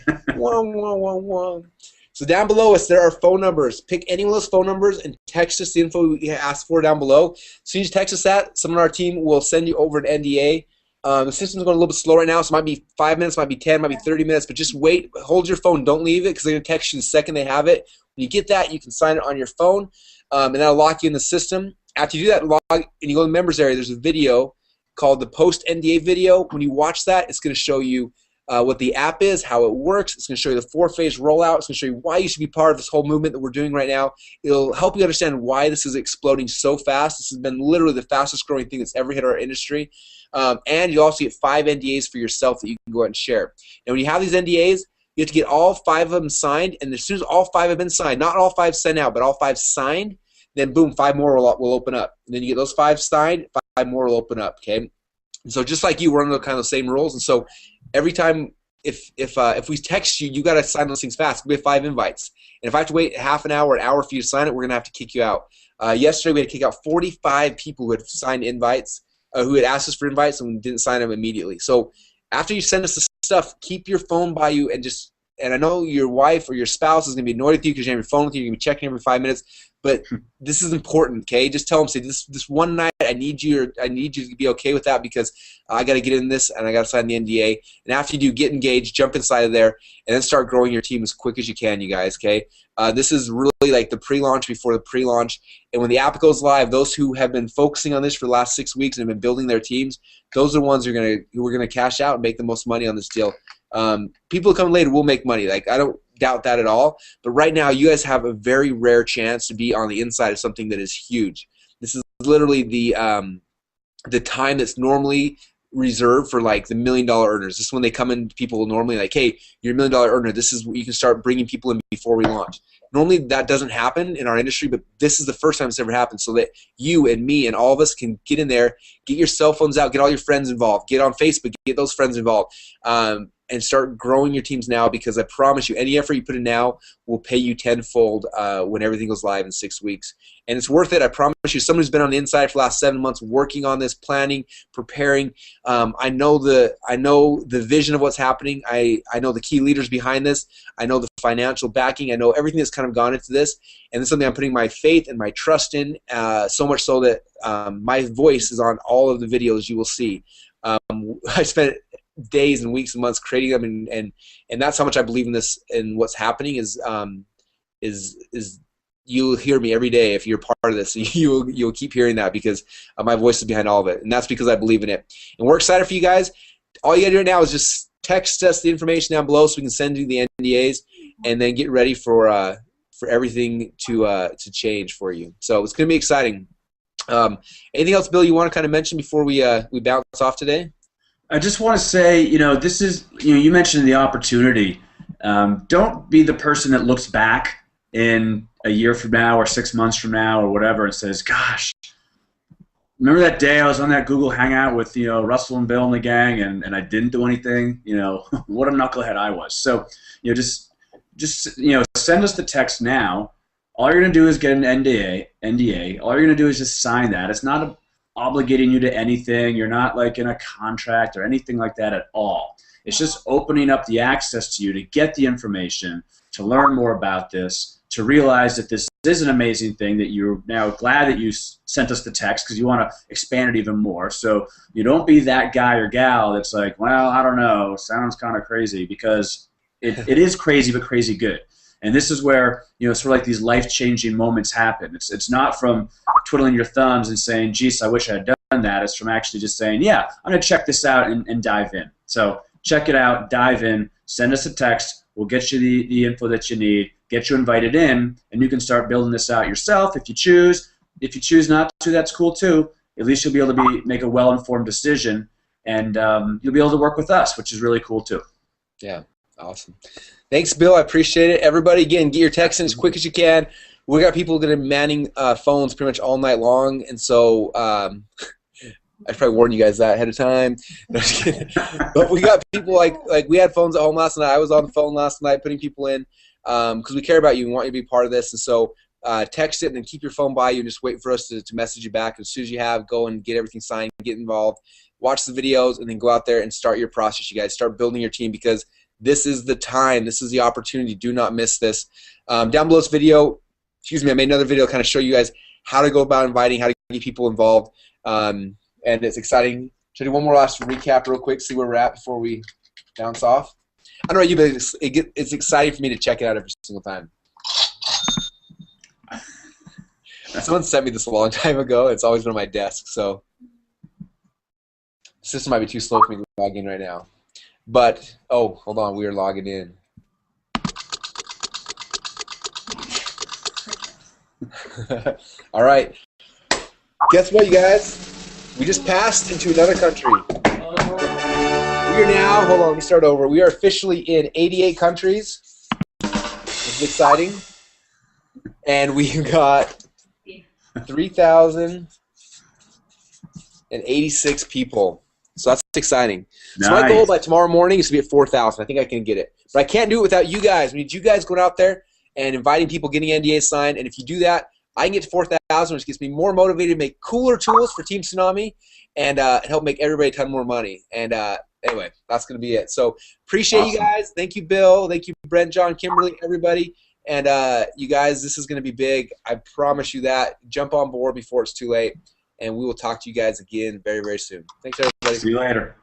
So down below us, there are phone numbers. Pick any one of those phone numbers and text us the info you asked for down below. As soon as you text us that, someone on our team will send you over an NDA. The system's going a little bit slow right now, so it might be 5 minutes, might be 10, might be 30 minutes, but just wait. Hold your phone. Don't leave it because they're going to text you the second they have it. When you get that, you can sign it on your phone, and that'll lock you in the system. After you do that, log and you go to the members area, there's a video called the post NDA video. When you watch that, it's going to show you what the app is, how it works. It's going to show you the 4-phase rollout. It's going to show you why you should be part of this whole movement that we're doing right now. It'll help you understand why this is exploding so fast. This has been literally the fastest growing thing that's ever hit our industry. And you also get 5 NDAs for yourself that you can go out and share. And when you have these NDAs, you have to get all 5 of them signed. And as soon as all 5 have been signed, not all 5 sent out, but all 5 signed, then boom, 5 more will open up. And then you get those 5 signed, 5 more will open up. Okay. And so just like you, we're under kind of the same rules. And so every time if we text you, you got to sign those things fast. We have 5 invites. And if I have to wait half an hour, an hour for you to sign it, we're going to have to kick you out. Yesterday we had to kick out 45 people who had signed invites, who had asked us for invites and didn't sign them immediately. So after you send us the stuff, keep your phone by you and I know your wife or your spouse is going to be annoyed with you because you have your phone with you. You're going to be checking every 5 minutes. But this is important, okay? Just tell them, say, this one night I need you to be okay with that because I got to get in this and I got to sign the NDA. And after you do, get engaged, jump inside of there, and then start growing your team as quick as you can, you guys, okay? This is really like the pre-launch before the pre-launch. And when the app goes live, those who have been focusing on this for the last 6 weeks and have been building their teams, those are the ones who are gonna cash out and make the most money on this deal. People who come later will make money. Like, I don't doubt that at all. But right now, you guys have a very rare chance to be on the inside of something that is huge. This is literally the time that's normally reserved for like the $1 million earners. This is when they come in. People will normally like, hey, you're $1 million earner. This is you can start bringing people in before we launch. Normally that doesn't happen in our industry, but this is the first time it's ever happened, so that you and me and all of us can get in there, get your cell phones out, get all your friends involved, get on Facebook, get those friends involved, and start growing your teams now, because I promise you, any effort you put in now will pay you tenfold when everything goes live in 6 weeks. And it's worth it, I promise you. Someone who's been on the inside for the last 7 months working on this, planning, preparing. I know the vision of what's happening. I know the key leaders behind this. I know the financial backing. I know everything that's kind of gone into this. And it's something I'm putting my faith and my trust in, so much so that my voice is on all of the videos you will see. I spent days and weeks and months creating them, and that's how much I believe in this and what's happening is you'll hear me every day if you're part of this. You'll keep hearing that because my voice is behind all of it, and that's because I believe in it. And we're excited for you guys. All you gotta do now is just text us the information down below so we can send you the NDAs, and then get ready for everything to change for you. So it's gonna be exciting. Anything else, Bill, you want to kind of mention before we bounce off today? I just want to say, this is, you mentioned the opportunity. Don't be the person that looks back in a year from now or 6 months from now or whatever and says, gosh, remember that day I was on that Google Hangout with, Russell and Bill and the gang and I didn't do anything? What a knucklehead I was. So, just send us the text now. All you're going to do is get an NDA. All you're going to do is just sign that. It's not obligating you to anything. You're not like in a contract or anything like that at all. It's just opening up the access to you to get the information, to learn more about this, to realize that this is an amazing thing, that you're now glad that you sent us the text because you want to expand it even more. So you don't be that guy or gal that's like, well, I don't know, sounds kind of crazy, because it is crazy, but crazy good. And this is where, sort of like these life-changing moments happen. It's not from twiddling your thumbs and saying, geez, I wish I had done that. It's from actually just saying, yeah, I'm going to check this out and dive in. So check it out, dive in, send us a text. We'll get you the info that you need, get you invited in, and you can start building this out yourself if you choose. If you choose not to, that's cool too. At least you'll be able to make a well-informed decision, and you'll be able to work with us, which is really cool too. Yeah, awesome. Thanks, Bill. I appreciate it. Everybody, again, get your texts in as quick as you can. We got people that are manning phones pretty much all night long, and so I should probably warn you guys that ahead of time. No, just kidding. But we got people like we had phones at home last night. I was on the phone last night putting people in because we care about you and want you to be part of this. And so text it and then keep your phone by you and just wait for us to message you back. As soon as you have, go and get everything signed, get involved, watch the videos, and then go out there and start your process, you guys. Start building your team, because this is the time. This is the opportunity. Do not miss this. Down below this video, I made another video kind of show you guys how to go about inviting, how to get people involved. And it's exciting. Should I do one more last recap real quick, see where we're at before we bounce off? I don't know about you, but it's exciting for me to check it out every single time. Someone sent me this a long time ago. It's always been on my desk, so the system might be too slow for me to log in right now. But, oh, hold on, we are logging in. All right. Guess what, you guys? We just passed into another country. We are now, hold on, let me start over. We are officially in 88 countries. It's exciting. And we've got 3,086 people. So that's exciting. Nice. So my goal by tomorrow morning is to be at 4,000. I think I can get it. But I can't do it without you guys. We need you guys going out there and inviting people, getting NDAs signed. And if you do that, I can get to 4,000, which gets me more motivated to make cooler tools for Team Tsunami and help make everybody a ton more money. And anyway, that's going to be it. So appreciate you guys. Thank you, Bill. Thank you, Brent, John, Kimberly, everybody. And you guys, this is going to be big. I promise you that. Jump on board before it's too late. And we will talk to you guys again very, very soon. Thanks, everybody. See you later.